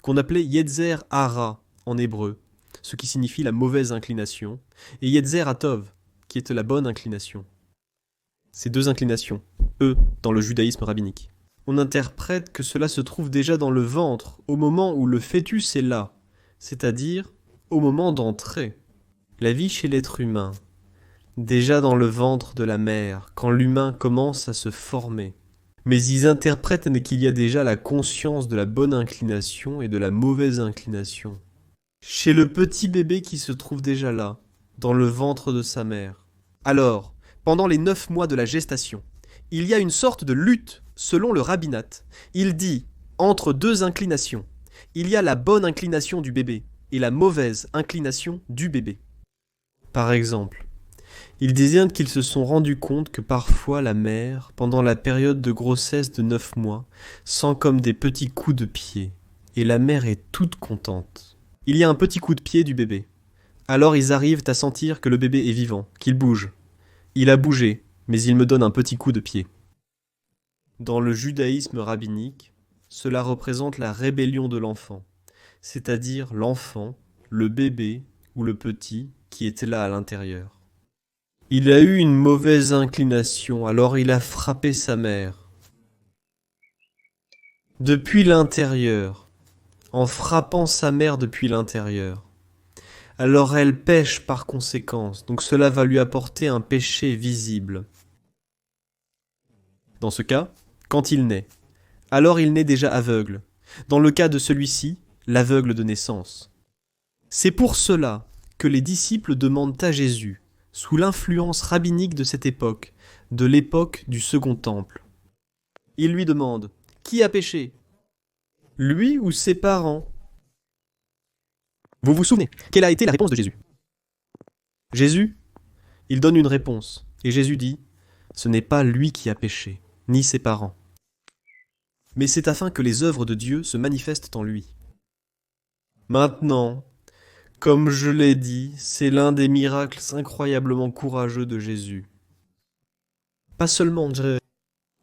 qu'on appelait Yetzer Hara en hébreu, ce qui signifie la mauvaise inclination, et Yetzer Hatov, qui est la bonne inclination. Ces deux inclinations, dans le judaïsme rabbinique. On interprète que cela se trouve déjà dans le ventre, au moment où le fœtus est là, c'est-à-dire au moment d'entrer. La vie chez l'être humain, déjà dans le ventre de la mère, quand l'humain commence à se former. Mais ils interprètent qu'il y a déjà la conscience de la bonne inclination et de la mauvaise inclination. Chez le petit bébé qui se trouve déjà là, dans le ventre de sa mère. Alors, pendant les 9 mois de la gestation, il y a une sorte de lutte selon le rabbinat. Il dit, entre deux inclinations, il y a la bonne inclination du bébé et la mauvaise inclination du bébé. Par exemple, ils disaient qu'ils se sont rendus compte que parfois la mère, pendant la période de grossesse de 9 mois, sent comme des petits coups de pied, et la mère est toute contente. Il y a un petit coup de pied du bébé. Alors ils arrivent à sentir que le bébé est vivant, qu'il bouge. Il a bougé, mais il me donne un petit coup de pied. Dans le judaïsme rabbinique, cela représente la rébellion de l'enfant, c'est-à-dire l'enfant, le bébé ou le petit qui était là à l'intérieur. Il a eu une mauvaise inclination, alors il a frappé sa mère. Depuis l'intérieur, en frappant sa mère depuis l'intérieur. Alors elle pêche par conséquence, donc cela va lui apporter un péché visible. Dans ce cas, quand il naît, alors il naît déjà aveugle. Dans le cas de celui-ci, l'aveugle de naissance. C'est pour cela que les disciples demandent à Jésus, sous l'influence rabbinique de cette époque, de l'époque du Second Temple. Ils lui demandent, qui a péché? Lui ou ses parents? Vous vous souvenez, quelle a été la réponse de Jésus? Jésus, il donne une réponse, et Jésus dit, ce n'est pas lui qui a péché, ni ses parents. Mais c'est afin que les œuvres de Dieu se manifestent en lui. Maintenant, comme je l'ai dit, c'est l'un des miracles incroyablement courageux de Jésus. Pas seulement,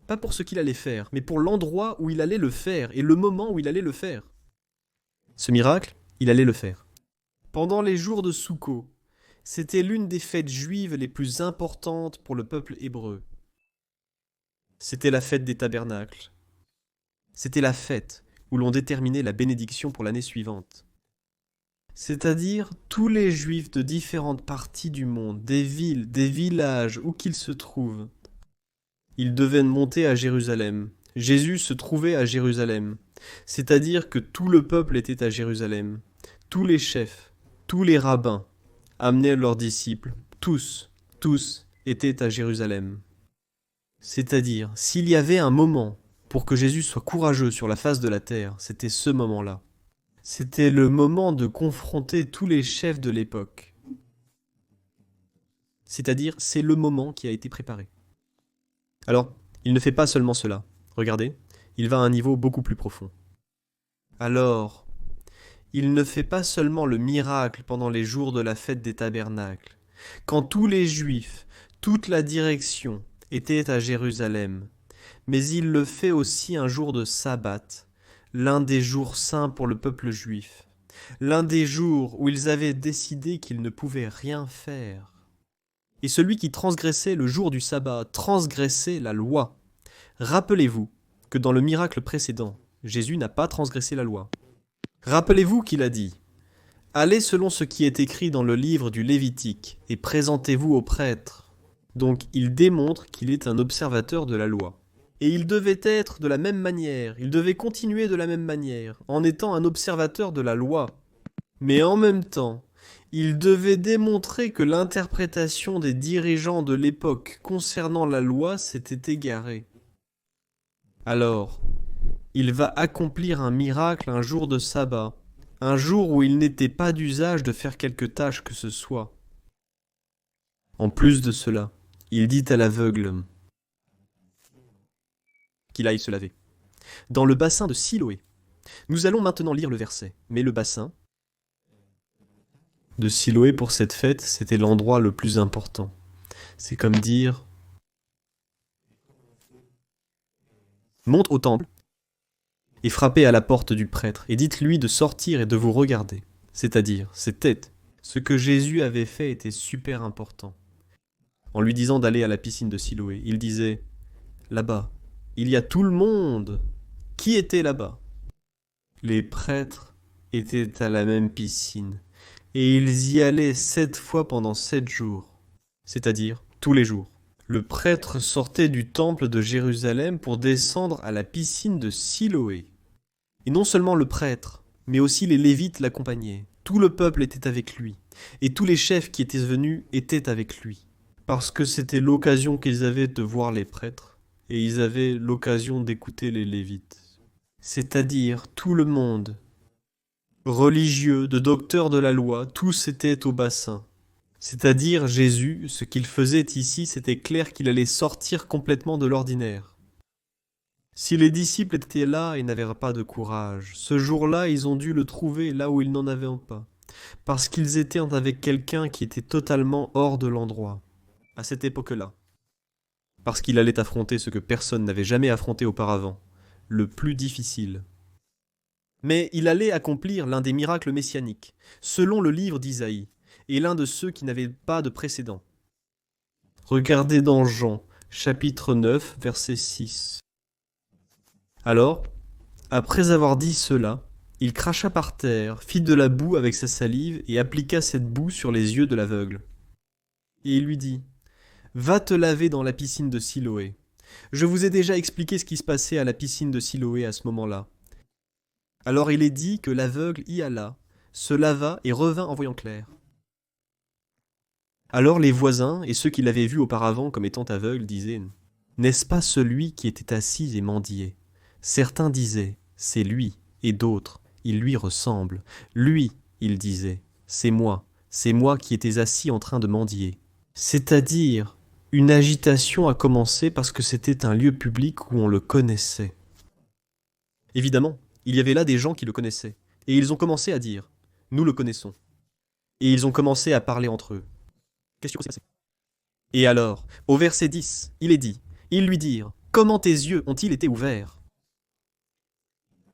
pas pour ce qu'il allait faire, mais pour l'endroit où il allait le faire et le moment où il allait le faire. Ce miracle, il allait le faire. Pendant les jours de Soukhot, c'était l'une des fêtes juives les plus importantes pour le peuple hébreu. C'était la fête des tabernacles. C'était la fête où l'on déterminait la bénédiction pour l'année suivante. C'est-à-dire tous les juifs de différentes parties du monde, des villes, des villages, où qu'ils se trouvent. Ils devaient monter à Jérusalem. Jésus se trouvait à Jérusalem. C'est-à-dire que tout le peuple était à Jérusalem. Tous les chefs, tous les rabbins amenaient leurs disciples. Tous étaient à Jérusalem. C'est-à-dire, s'il y avait un moment pour que Jésus soit courageux sur la face de la terre, c'était ce moment-là. C'était le moment de confronter tous les chefs de l'époque. C'est-à-dire, c'est le moment qui a été préparé. Alors, il ne fait pas seulement cela. Regardez, il va à un niveau beaucoup plus profond. Alors, il ne fait pas seulement le miracle pendant les jours de la fête des tabernacles, quand tous les Juifs, toute la direction étaient à Jérusalem, mais il le fait aussi un jour de sabbat, l'un des jours saints pour le peuple juif, l'un des jours où ils avaient décidé qu'ils ne pouvaient rien faire. Et celui qui transgressait le jour du sabbat transgressait la loi. Rappelez-vous que dans le miracle précédent, Jésus n'a pas transgressé la loi. Rappelez-vous qu'il a dit « Allez selon ce qui est écrit dans le livre du Lévitique et présentez-vous au prêtre. » Donc il démontre qu'il est un observateur de la loi. Et il devait être de la même manière, il devait continuer de la même manière, en étant un observateur de la loi. Mais en même temps, il devait démontrer que l'interprétation des dirigeants de l'époque concernant la loi s'était égarée. Alors, il va accomplir un miracle un jour de sabbat, un jour où il n'était pas d'usage de faire quelque tâche que ce soit. En plus de cela, il dit à l'aveugle qu'il aille se laver. Dans le bassin de Siloé. Nous allons maintenant lire le verset, mais le bassin de Siloé pour cette fête, c'était l'endroit le plus important. C'est comme dire monte au temple et frappez à la porte du prêtre et dites-lui de sortir et de vous regarder. C'est-à-dire, ce que Jésus avait fait était super important. En lui disant d'aller à la piscine de Siloé, il disait là-bas, il y a tout le monde. Qui était là-bas? Les prêtres étaient à la même piscine, et ils y allaient 7 fois pendant 7 jours, c'est-à-dire tous les jours. Le prêtre sortait du temple de Jérusalem pour descendre à la piscine de Siloé. Et non seulement le prêtre, mais aussi les Lévites l'accompagnaient. Tout le peuple était avec lui, et tous les chefs qui étaient venus étaient avec lui, parce que c'était l'occasion qu'ils avaient de voir les prêtres, et ils avaient l'occasion d'écouter les Lévites. C'est-à-dire tout le monde, religieux, de docteurs de la loi, tous étaient au bassin. C'est-à-dire Jésus, ce qu'il faisait ici, c'était clair qu'il allait sortir complètement de l'ordinaire. Si les disciples étaient là et n'avaient pas de courage, ce jour-là, ils ont dû le trouver là où ils n'en avaient pas, parce qu'ils étaient avec quelqu'un qui était totalement hors de l'endroit, à cette époque-là, parce qu'il allait affronter ce que personne n'avait jamais affronté auparavant, le plus difficile. Mais il allait accomplir l'un des miracles messianiques, selon le livre d'Isaïe, et l'un de ceux qui n'avaient pas de précédent. Regardez dans Jean, chapitre 9, verset 6. Alors, après avoir dit cela, il cracha par terre, fit de la boue avec sa salive et appliqua cette boue sur les yeux de l'aveugle. Et il lui dit « Va te laver dans la piscine de Siloé. Je vous ai déjà expliqué ce qui se passait à la piscine de Siloé à ce moment-là. » Alors il est dit que l'aveugle y alla, se lava et revint en voyant clair. Alors les voisins et ceux qui l'avaient vu auparavant comme étant aveugle disaient « N'est-ce pas celui qui était assis et mendiait ?» Certains disaient « C'est lui » et d'autres « Il lui ressemble ». Lui, il disait « C'est moi qui étais assis en train de mendier ». C'est-à-dire, une agitation a commencé parce que c'était un lieu public où on le connaissait. Évidemment, il y avait là des gens qui le connaissaient, et ils ont commencé à dire « Nous le connaissons ». Et ils ont commencé à parler entre eux. Qu'est-ce qui s'est passé? Et alors, au verset 10, il est dit, ils lui dirent, comment tes yeux ont-ils été ouverts?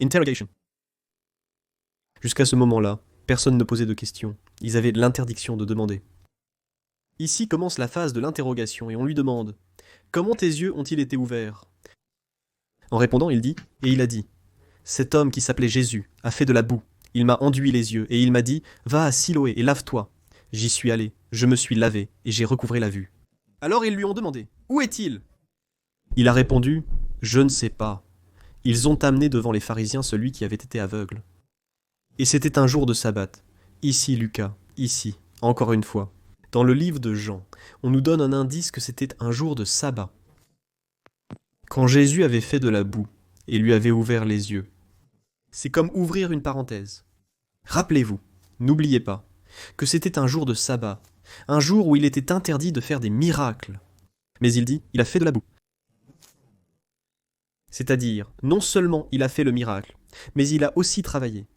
Interrogation. Jusqu'à ce moment-là, personne ne posait de questions. Ils avaient l'interdiction de demander. Ici commence la phase de l'interrogation et on lui demande, comment tes yeux ont-ils été ouverts? En répondant, il dit, et il a dit, cet homme qui s'appelait Jésus a fait de la boue. Il m'a enduit les yeux et il m'a dit, va à Siloé et lave-toi. J'y suis allé, je me suis lavé et j'ai recouvré la vue. Alors ils lui ont demandé, où est-il? Il a répondu, je ne sais pas. Ils ont amené devant les pharisiens celui qui avait été aveugle. Et c'était un jour de sabbat. Ici Lucas, ici, encore une fois. Dans le livre de Jean, on nous donne un indice que c'était un jour de sabbat. Quand Jésus avait fait de la boue et lui avait ouvert les yeux, c'est comme ouvrir une parenthèse. Rappelez-vous, n'oubliez pas, que c'était un jour de sabbat, un jour où il était interdit de faire des miracles. Mais il dit, il a fait de la boue. C'est-à-dire, non seulement il a fait le miracle, mais il a aussi travaillé.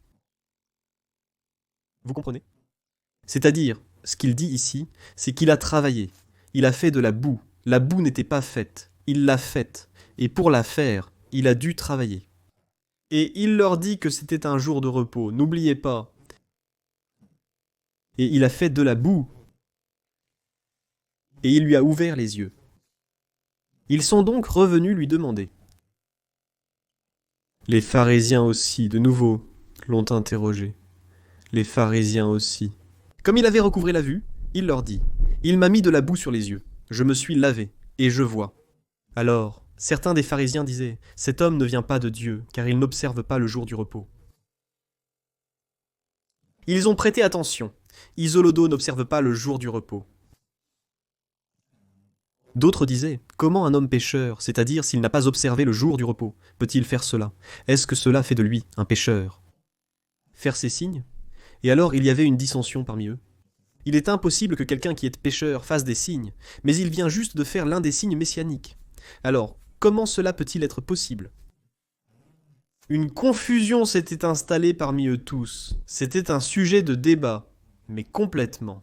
Vous comprenez? C'est-à-dire, ce qu'il dit ici, c'est qu'il a travaillé. Il a fait de la boue. La boue n'était pas faite. Il l'a faite. Et pour la faire, il a dû travailler. Et il leur dit que c'était un jour de repos. N'oubliez pas. Et il a fait de la boue. Et il lui a ouvert les yeux. Ils sont donc revenus lui demander. Les pharisiens aussi, de nouveau, l'ont interrogé. Les pharisiens aussi. Comme il avait recouvré la vue, il leur dit, « Il m'a mis de la boue sur les yeux. Je me suis lavé, et je vois. » Alors, certains des pharisiens disaient, « Cet homme ne vient pas de Dieu, car il n'observe pas le jour du repos. » Ils ont prêté attention. Isolodo n'observe pas le jour du repos. D'autres disaient, comment un homme pécheur, c'est-à-dire s'il n'a pas observé le jour du repos, peut-il faire cela? Est-ce que cela fait de lui un pécheur? Faire ces signes? Et alors il y avait une dissension parmi eux. Il est impossible que quelqu'un qui est pécheur fasse des signes, mais il vient juste de faire l'un des signes messianiques. Alors, comment cela peut-il être possible? Une confusion s'était installée parmi eux tous. C'était un sujet de débat, mais complètement.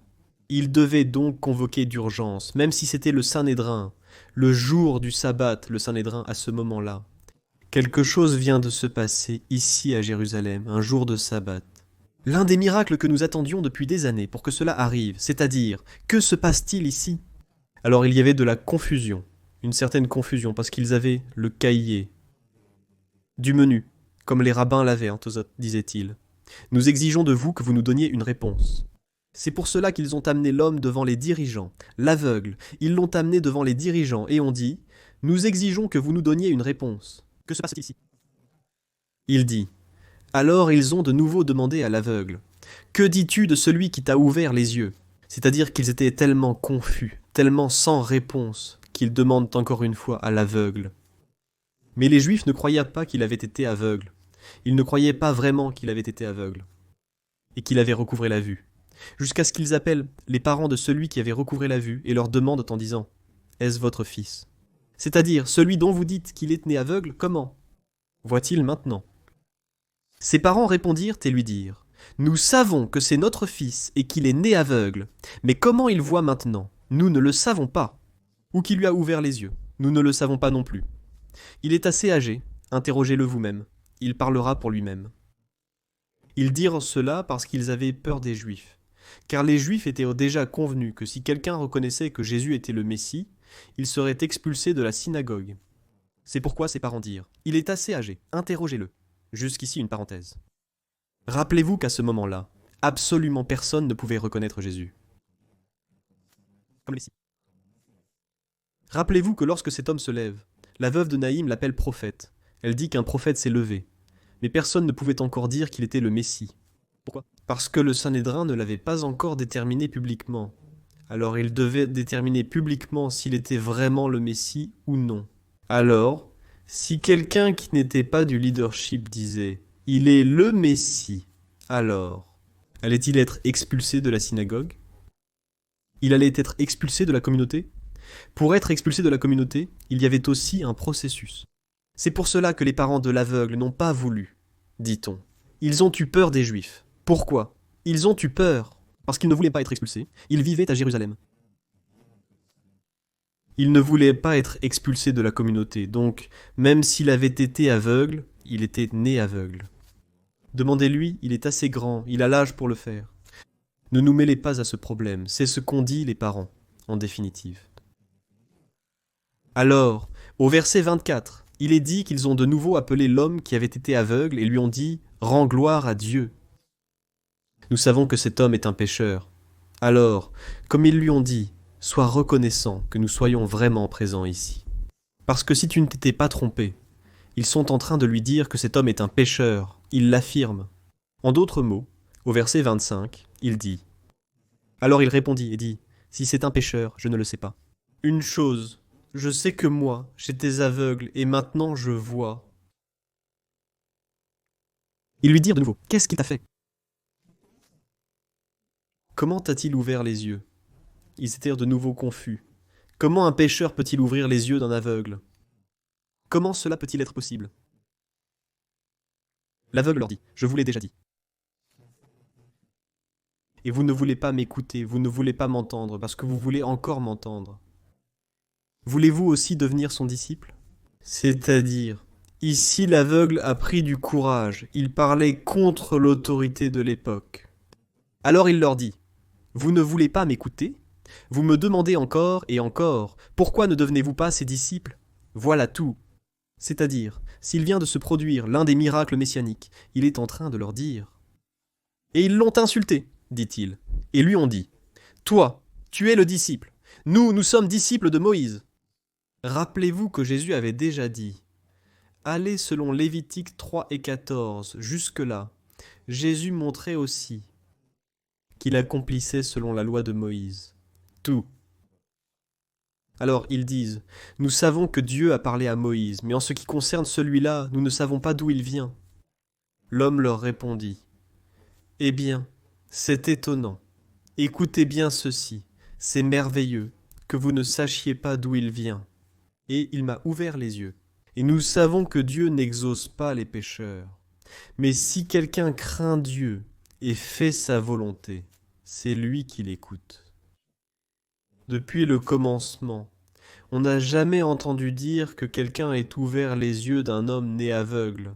Ils devaient donc convoquer d'urgence, même si c'était le Sanhédrin, le jour du sabbat, le Sanhédrin à ce moment-là. Quelque chose vient de se passer ici à Jérusalem, un jour de sabbat. L'un des miracles que nous attendions depuis des années pour que cela arrive, c'est-à-dire, que se passe-t-il ici? Alors il y avait de la confusion, une certaine confusion, parce qu'ils avaient le cahier, du menu, comme les rabbins l'avaient, disait-il. Nous exigeons de vous que vous nous donniez une réponse. C'est pour cela qu'ils ont amené l'homme devant les dirigeants, l'aveugle, ils l'ont amené devant les dirigeants et ont dit, « Nous exigeons que vous nous donniez une réponse. Que se passe-t-il ici » Il dit, alors ils ont de nouveau demandé à l'aveugle, « Que dis-tu de celui qui t'a ouvert les yeux ?» C'est-à-dire qu'ils étaient tellement confus, tellement sans réponse, qu'ils demandent encore une fois à l'aveugle. Mais les Juifs ne croyaient pas qu'il avait été aveugle. Ils ne croyaient pas vraiment qu'il avait été aveugle et qu'il avait recouvré la vue. Jusqu'à ce qu'ils appellent les parents de celui qui avait recouvré la vue et leur demandent en disant « Est-ce votre fils ?» C'est-à-dire, celui dont vous dites qu'il est né aveugle, comment voit-il maintenant? Ses parents répondirent et lui dirent « Nous savons que c'est notre fils et qu'il est né aveugle, mais comment il voit maintenant? Nous ne le savons pas. Ou qui lui a ouvert les yeux? Nous ne le savons pas non plus. Il est assez âgé, interrogez-le vous-même, il parlera pour lui-même. » Ils dirent cela parce qu'ils avaient peur des Juifs. Car les Juifs étaient déjà convenus que si quelqu'un reconnaissait que Jésus était le Messie, il serait expulsé de la synagogue. C'est pourquoi ses parents dirent « Il est assez âgé, interrogez-le. » Jusqu'ici une parenthèse. Rappelez-vous qu'à ce moment-là, absolument personne ne pouvait reconnaître Jésus. Comme les signes. Rappelez-vous que lorsque cet homme se lève, la veuve de Naïm l'appelle prophète. Elle dit qu'un prophète s'est levé. Mais personne ne pouvait encore dire qu'il était le Messie. Pourquoi? Parce que le Sanhédrin ne l'avait pas encore déterminé publiquement. Alors il devait déterminer publiquement s'il était vraiment le Messie ou non. Alors, si quelqu'un qui n'était pas du leadership disait « Il est le Messie », alors, allait-il être expulsé de la synagogue? Il allait être expulsé de la communauté? Pour être expulsé de la communauté, il y avait aussi un processus. C'est pour cela que les parents de l'aveugle n'ont pas voulu, dit-on. Ils ont eu peur des Juifs. Pourquoi? Ils ont eu peur parce qu'ils ne voulaient pas être expulsés. Ils vivaient à Jérusalem. Ils ne voulaient pas être expulsés de la communauté, donc même s'il avait été aveugle, il était né aveugle. Demandez-lui, il est assez grand, il a l'âge pour le faire. Ne nous mêlez pas à ce problème, c'est ce qu'ont dit les parents, en définitive. Alors, au verset 24, il est dit qu'ils ont de nouveau appelé l'homme qui avait été aveugle et lui ont dit « Rends gloire à Dieu ». Nous savons que cet homme est un pécheur. Alors, comme ils lui ont dit, sois reconnaissant que nous soyons vraiment présents ici. Parce que si tu ne t'étais pas trompé, ils sont en train de lui dire que cet homme est un pécheur, ils l'affirment. En d'autres mots, au verset 25, il dit « Alors il répondit et dit, si c'est un pécheur, je ne le sais pas. Une chose, je sais que moi, j'étais aveugle et maintenant je vois. » Ils lui dirent de nouveau, qu'est-ce qu'il t'a fait? Comment t'a-t-il ouvert les yeux? Ils étaient de nouveau confus. Comment un pécheur peut-il ouvrir les yeux d'un aveugle? Comment cela peut-il être possible? L'aveugle leur dit, je vous l'ai déjà dit. Et vous ne voulez pas m'écouter, vous ne voulez pas m'entendre, parce que vous voulez encore m'entendre. Voulez-vous aussi devenir son disciple? C'est-à-dire, ici l'aveugle a pris du courage, il parlait contre l'autorité de l'époque. Alors il leur dit, vous ne voulez pas m'écouter? Vous me demandez encore et encore, pourquoi ne devenez-vous pas ses disciples? Voilà tout. C'est-à-dire, s'il vient de se produire l'un des miracles messianiques, il est en train de leur dire. Et ils l'ont insulté, dit-il, et lui ont dit, toi, tu es le disciple, nous sommes disciples de Moïse. Rappelez-vous que Jésus avait déjà dit, allez selon Lévitique 3 et 14, jusque-là, Jésus montrait aussi qu'il accomplissait selon la loi de Moïse. Tout. Alors ils disent, nous savons que Dieu a parlé à Moïse, mais en ce qui concerne celui-là, nous ne savons pas d'où il vient. L'homme leur répondit, eh bien, c'est étonnant. Écoutez bien ceci, c'est merveilleux, que vous ne sachiez pas d'où il vient. Et il m'a ouvert les yeux. Et nous savons que Dieu n'exauce pas les pécheurs. Mais si quelqu'un craint Dieu et fait sa volonté, c'est lui qui l'écoute. Depuis le commencement, on n'a jamais entendu dire que quelqu'un ait ouvert les yeux d'un homme né aveugle.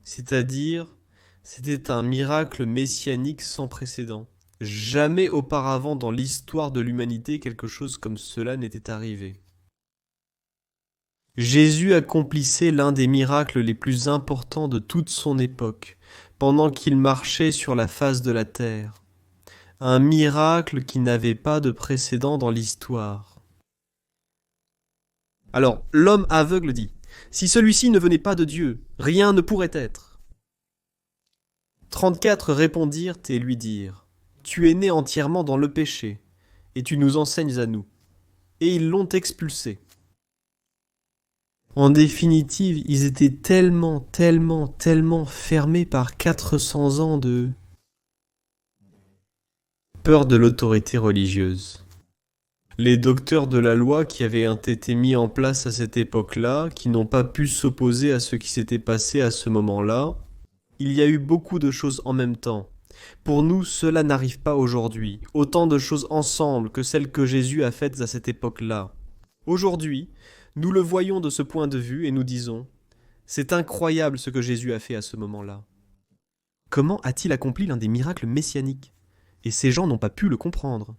C'est-à-dire, c'était un miracle messianique sans précédent. Jamais auparavant dans l'histoire de l'humanité quelque chose comme cela n'était arrivé. Jésus accomplissait l'un des miracles les plus importants de toute son époque, pendant qu'il marchait sur la face de la terre. Un miracle qui n'avait pas de précédent dans l'histoire. Alors, l'homme aveugle dit, si celui-ci ne venait pas de Dieu, rien ne pourrait être. 34 répondirent et lui dirent, tu es né entièrement dans le péché, et tu nous enseignes à nous. Et ils l'ont expulsé. En définitive, ils étaient tellement fermés par 400 ans de peur de l'autorité religieuse. Les docteurs de la loi qui avaient été mis en place à cette époque-là, qui n'ont pas pu s'opposer à ce qui s'était passé à ce moment-là, il y a eu beaucoup de choses en même temps. Pour nous, cela n'arrive pas aujourd'hui. Autant de choses ensemble que celles que Jésus a faites à cette époque-là. Aujourd'hui, nous le voyons de ce point de vue et nous disons « C'est incroyable ce que Jésus a fait à ce moment-là. » Comment a-t-il accompli l'un des miracles messianiques? Et ces gens n'ont pas pu le comprendre.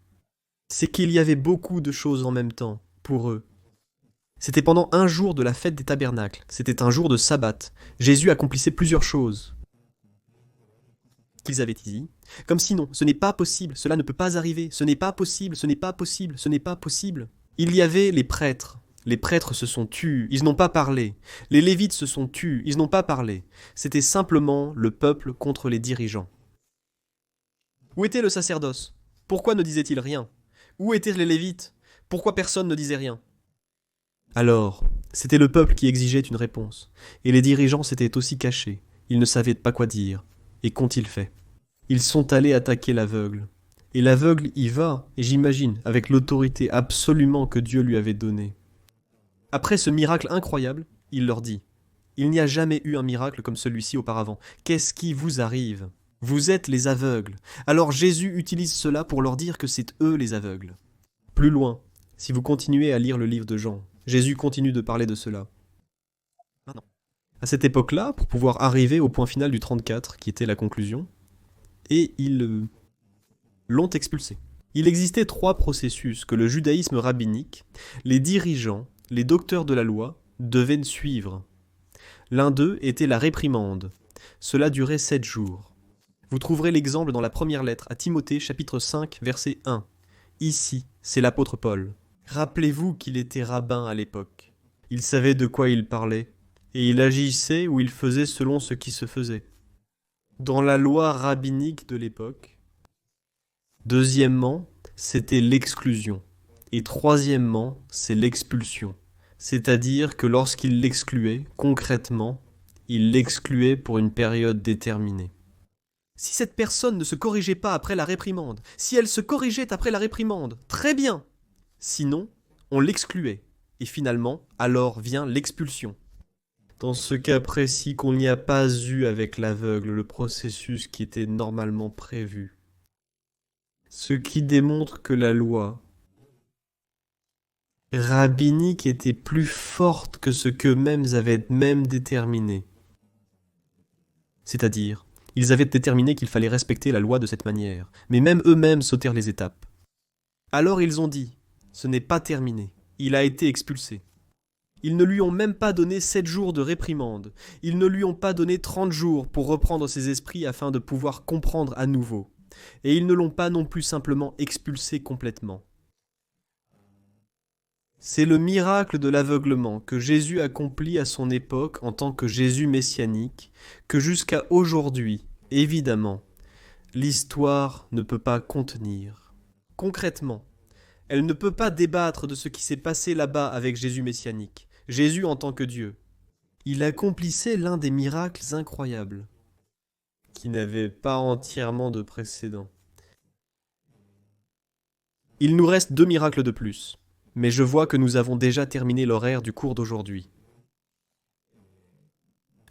C'est qu'il y avait beaucoup de choses en même temps, pour eux. C'était pendant un jour de la fête des tabernacles, c'était un jour de sabbat. Jésus accomplissait plusieurs choses. Qu'ils avaient dit, comme sinon, ce n'est pas possible, cela ne peut pas arriver, ce n'est pas possible, ce n'est pas possible, ce n'est pas possible. Il y avait les prêtres se sont tus, ils n'ont pas parlé. Les Lévites se sont tus, ils n'ont pas parlé. C'était simplement le peuple contre les dirigeants. Où était le sacerdoce? Pourquoi ne disait-il rien? Où étaient les Lévites? Pourquoi personne ne disait rien? Alors, c'était le peuple qui exigeait une réponse, et les dirigeants s'étaient aussi cachés, ils ne savaient pas quoi dire. Et qu'ont-ils fait? Ils sont allés attaquer l'aveugle. Et l'aveugle y va, et j'imagine, avec l'autorité absolument que Dieu lui avait donnée. Après ce miracle incroyable, il leur dit, « Il n'y a jamais eu un miracle comme celui-ci auparavant. Qu'est-ce qui vous arrive? Vous êtes les aveugles. » Alors Jésus utilise cela pour leur dire que c'est eux les aveugles. Plus loin, si vous continuez à lire le livre de Jean, Jésus continue de parler de cela. Maintenant, à cette époque-là, pour pouvoir arriver au point final du 34, qui était la conclusion, et ils l'ont expulsé. Il existait 3 processus que le judaïsme rabbinique, les dirigeants, les docteurs de la loi, devaient suivre. L'un d'eux était la réprimande. Cela durait 7 jours. Vous trouverez l'exemple dans la première lettre à Timothée, chapitre 5, verset 1. Ici, c'est l'apôtre Paul. Rappelez-vous qu'il était rabbin à l'époque. Il savait de quoi il parlait, et il agissait ou il faisait selon ce qui se faisait. Dans la loi rabbinique de l'époque. Deuxièmement, c'était l'exclusion. Et troisièmement, c'est l'expulsion. C'est-à-dire que lorsqu'il l'excluait, concrètement, il l'excluait pour une période déterminée. Si cette personne ne se corrigeait pas après la réprimande, si elle se corrigeait après la réprimande, très bien. Sinon, on l'excluait. Et finalement, alors vient l'expulsion. Dans ce cas précis qu'on n'y a pas eu avec l'aveugle, le processus qui était normalement prévu. Ce qui démontre que la loi rabbinique était plus forte que ce qu'eux-mêmes avaient même déterminé. C'est-à-dire, ils avaient déterminé qu'il fallait respecter la loi de cette manière, mais même eux-mêmes sautèrent les étapes. Alors ils ont dit, ce n'est pas terminé, il a été expulsé. Ils ne lui ont même pas donné 7 jours de réprimande, ils ne lui ont pas donné 30 jours pour reprendre ses esprits afin de pouvoir comprendre à nouveau, et ils ne l'ont pas non plus simplement expulsé complètement. C'est le miracle de l'aveuglement que Jésus accomplit à son époque en tant que Jésus messianique, que jusqu'à aujourd'hui, évidemment, l'histoire ne peut pas contenir. Concrètement, elle ne peut pas débattre de ce qui s'est passé là-bas avec Jésus messianique, Jésus en tant que Dieu. Il accomplissait l'un des miracles incroyables, qui n'avait pas entièrement de précédent. Il nous reste 2 miracles de plus. Mais je vois que nous avons déjà terminé l'horaire du cours d'aujourd'hui.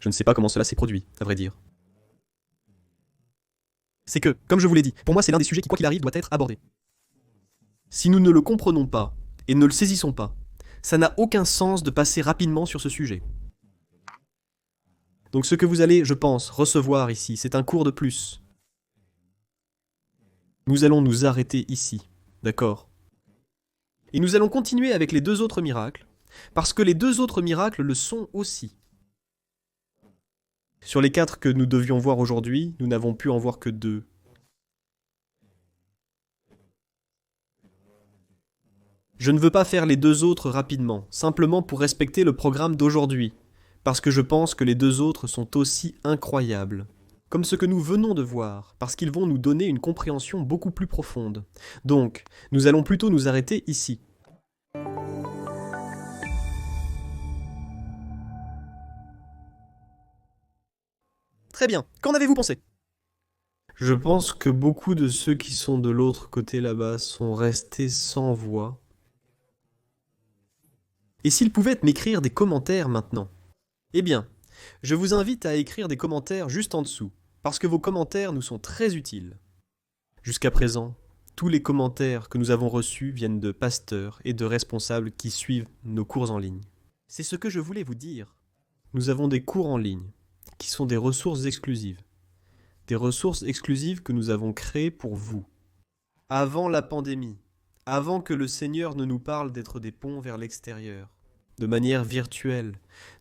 Je ne sais pas comment cela s'est produit, à vrai dire. C'est que, comme je vous l'ai dit, pour moi c'est l'un des sujets qui, quoi qu'il arrive, doit être abordé. Si nous ne le comprenons pas, et ne le saisissons pas, ça n'a aucun sens de passer rapidement sur ce sujet. Donc ce que vous allez, je pense, recevoir ici, c'est un cours de plus. Nous allons nous arrêter ici, d'accord ? Et nous allons continuer avec les 2 autres miracles, parce que les 2 autres miracles le sont aussi. Sur les 4 que nous devions voir aujourd'hui, nous n'avons pu en voir que 2. Je ne veux pas faire les 2 autres rapidement, simplement pour respecter le programme d'aujourd'hui, parce que je pense que les 2 autres sont aussi incroyables. Comme ce que nous venons de voir, parce qu'ils vont nous donner une compréhension beaucoup plus profonde. Donc, nous allons plutôt nous arrêter ici. Très bien, qu'en avez-vous pensé ? Je pense que beaucoup de ceux qui sont de l'autre côté là-bas sont restés sans voix. Et s'ils pouvaient m'écrire des commentaires maintenant ? Eh bien, je vous invite à écrire des commentaires juste en dessous, parce que vos commentaires nous sont très utiles. Jusqu'à présent, tous les commentaires que nous avons reçus viennent de pasteurs et de responsables qui suivent nos cours en ligne. C'est ce que je voulais vous dire. Nous avons des cours en ligne, qui sont des ressources exclusives. Des ressources exclusives que nous avons créées pour vous. Avant la pandémie, avant que le Seigneur ne nous parle d'être des ponts vers l'extérieur, de manière virtuelle,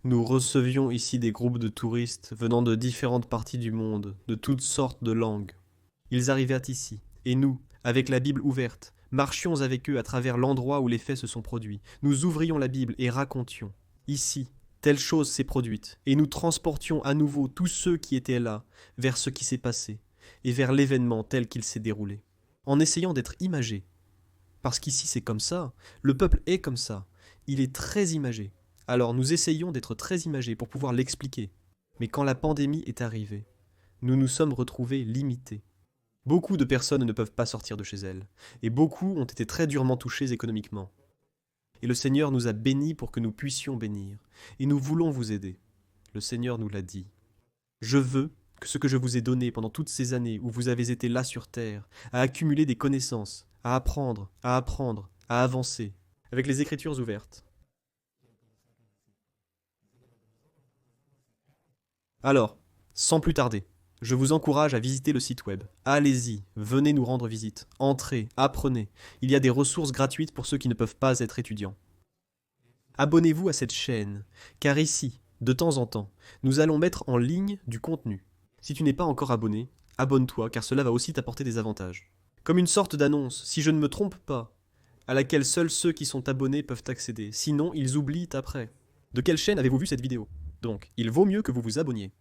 nous recevions ici des groupes de touristes venant de différentes parties du monde, de toutes sortes de langues. Ils arrivaient ici, et nous, avec la Bible ouverte, marchions avec eux à travers l'endroit où les faits se sont produits. Nous ouvrions la Bible et racontions. Ici, telle chose s'est produite, et nous transportions à nouveau tous ceux qui étaient là vers ce qui s'est passé, et vers l'événement tel qu'il s'est déroulé, en essayant d'être imagés. Parce qu'ici c'est comme ça, le peuple est comme ça, il est très imagé. Alors nous essayons d'être très imagés pour pouvoir l'expliquer. Mais quand la pandémie est arrivée, nous nous sommes retrouvés limités. Beaucoup de personnes ne peuvent pas sortir de chez elles, et beaucoup ont été très durement touchés économiquement. Et le Seigneur nous a bénis pour que nous puissions bénir, et nous voulons vous aider. Le Seigneur nous l'a dit. Je veux que ce que je vous ai donné pendant toutes ces années où vous avez été là sur terre, à accumuler des connaissances, à apprendre, à avancer, avec les Écritures ouvertes. Alors, sans plus tarder, je vous encourage à visiter le site web. Allez-y, venez nous rendre visite. Entrez, apprenez. Il y a des ressources gratuites pour ceux qui ne peuvent pas être étudiants. Abonnez-vous à cette chaîne, car ici, de temps en temps, nous allons mettre en ligne du contenu. Si tu n'es pas encore abonné, abonne-toi, car cela va aussi t'apporter des avantages. Comme une sorte d'annonce, si je ne me trompe pas, à laquelle seuls ceux qui sont abonnés peuvent accéder. Sinon, ils oublient après. De quelle chaîne avez-vous vu cette vidéo ? Donc, il vaut mieux que vous vous abonniez.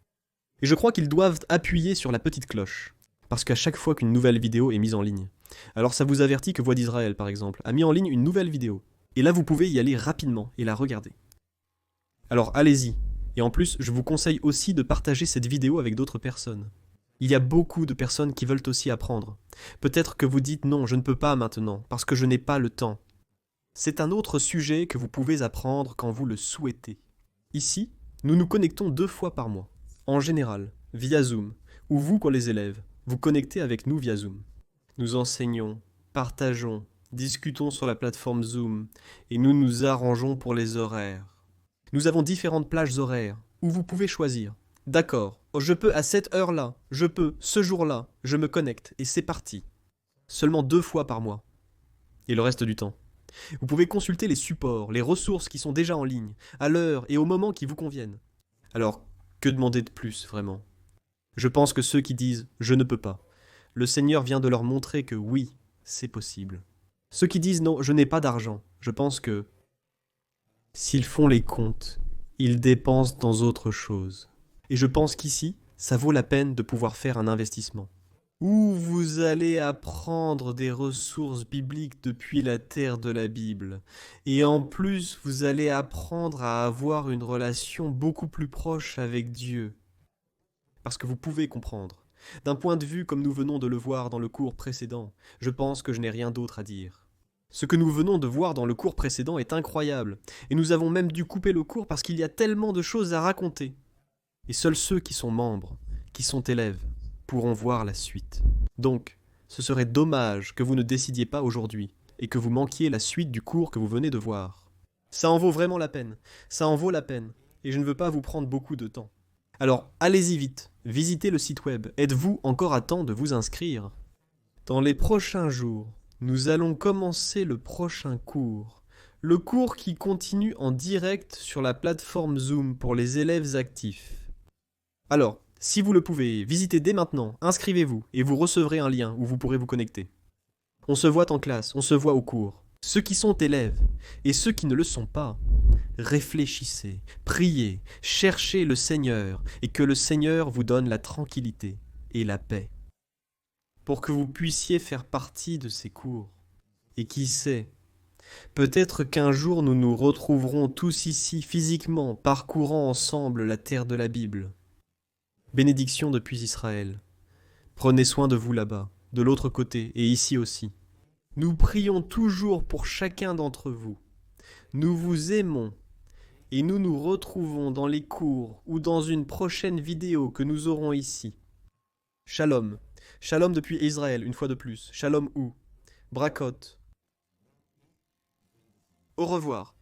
Et je crois qu'ils doivent appuyer sur la petite cloche, parce qu'à chaque fois qu'une nouvelle vidéo est mise en ligne, alors ça vous avertit que Voix d'Israël, par exemple, a mis en ligne une nouvelle vidéo. Et là, vous pouvez y aller rapidement et la regarder. Alors allez-y. Et en plus, je vous conseille aussi de partager cette vidéo avec d'autres personnes. Il y a beaucoup de personnes qui veulent aussi apprendre. Peut-être que vous dites non, je ne peux pas maintenant, parce que je n'ai pas le temps. C'est un autre sujet que vous pouvez apprendre quand vous le souhaitez. Ici, nous nous connectons 2 fois par mois. En général, via Zoom, ou vous, pour les élèves, vous connectez avec nous via Zoom. Nous enseignons, partageons, discutons sur la plateforme Zoom et nous nous arrangeons pour les horaires. Nous avons différentes plages horaires où vous pouvez choisir. D'accord, je peux à cette heure-là, je peux ce jour-là, je me connecte et c'est parti. Seulement 2 fois par mois. Et le reste du temps. Vous pouvez consulter les supports, les ressources qui sont déjà en ligne, à l'heure et au moment qui vous conviennent. Alors, que demander de plus, vraiment? Je pense que ceux qui disent « je ne peux pas », le Seigneur vient de leur montrer que oui, c'est possible. Ceux qui disent « non, je n'ai pas d'argent », je pense que s'ils font les comptes, ils dépensent dans autre chose. Et je pense qu'ici, ça vaut la peine de pouvoir faire un investissement. Où vous allez apprendre des ressources bibliques depuis la terre de la Bible. Et en plus, vous allez apprendre à avoir une relation beaucoup plus proche avec Dieu. Parce que vous pouvez comprendre. D'un point de vue comme nous venons de le voir dans le cours précédent, je pense que je n'ai rien d'autre à dire. Ce que nous venons de voir dans le cours précédent est incroyable, et nous avons même dû couper le cours parce qu'il y a tellement de choses à raconter. Et seuls ceux qui sont membres, qui sont élèves, pourront voir la suite. Donc, ce serait dommage que vous ne décidiez pas aujourd'hui, et que vous manquiez la suite du cours que vous venez de voir. Ça en vaut vraiment la peine, ça en vaut la peine, et je ne veux pas vous prendre beaucoup de temps. Alors, allez-y vite, visitez le site web, êtes-vous encore à temps de vous inscrire? Dans les prochains jours, nous allons commencer le prochain cours. Le cours qui continue en direct sur la plateforme Zoom pour les élèves actifs. Alors, si vous le pouvez, visitez dès maintenant, inscrivez-vous et vous recevrez un lien où vous pourrez vous connecter. On se voit en classe, on se voit au cours. Ceux qui sont élèves et ceux qui ne le sont pas, réfléchissez, priez, cherchez le Seigneur et que le Seigneur vous donne la tranquillité et la paix pour que vous puissiez faire partie de ces cours. Et qui sait, peut-être qu'un jour nous nous retrouverons tous ici physiquement, parcourant ensemble la terre de la Bible. Bénédiction depuis Israël. Prenez soin de vous là-bas, de l'autre côté et ici aussi. Nous prions toujours pour chacun d'entre vous. Nous vous aimons et nous nous retrouvons dans les cours ou dans une prochaine vidéo que nous aurons ici. Shalom. Shalom depuis Israël, une fois de plus. Shalom ou. Brakot. Au revoir.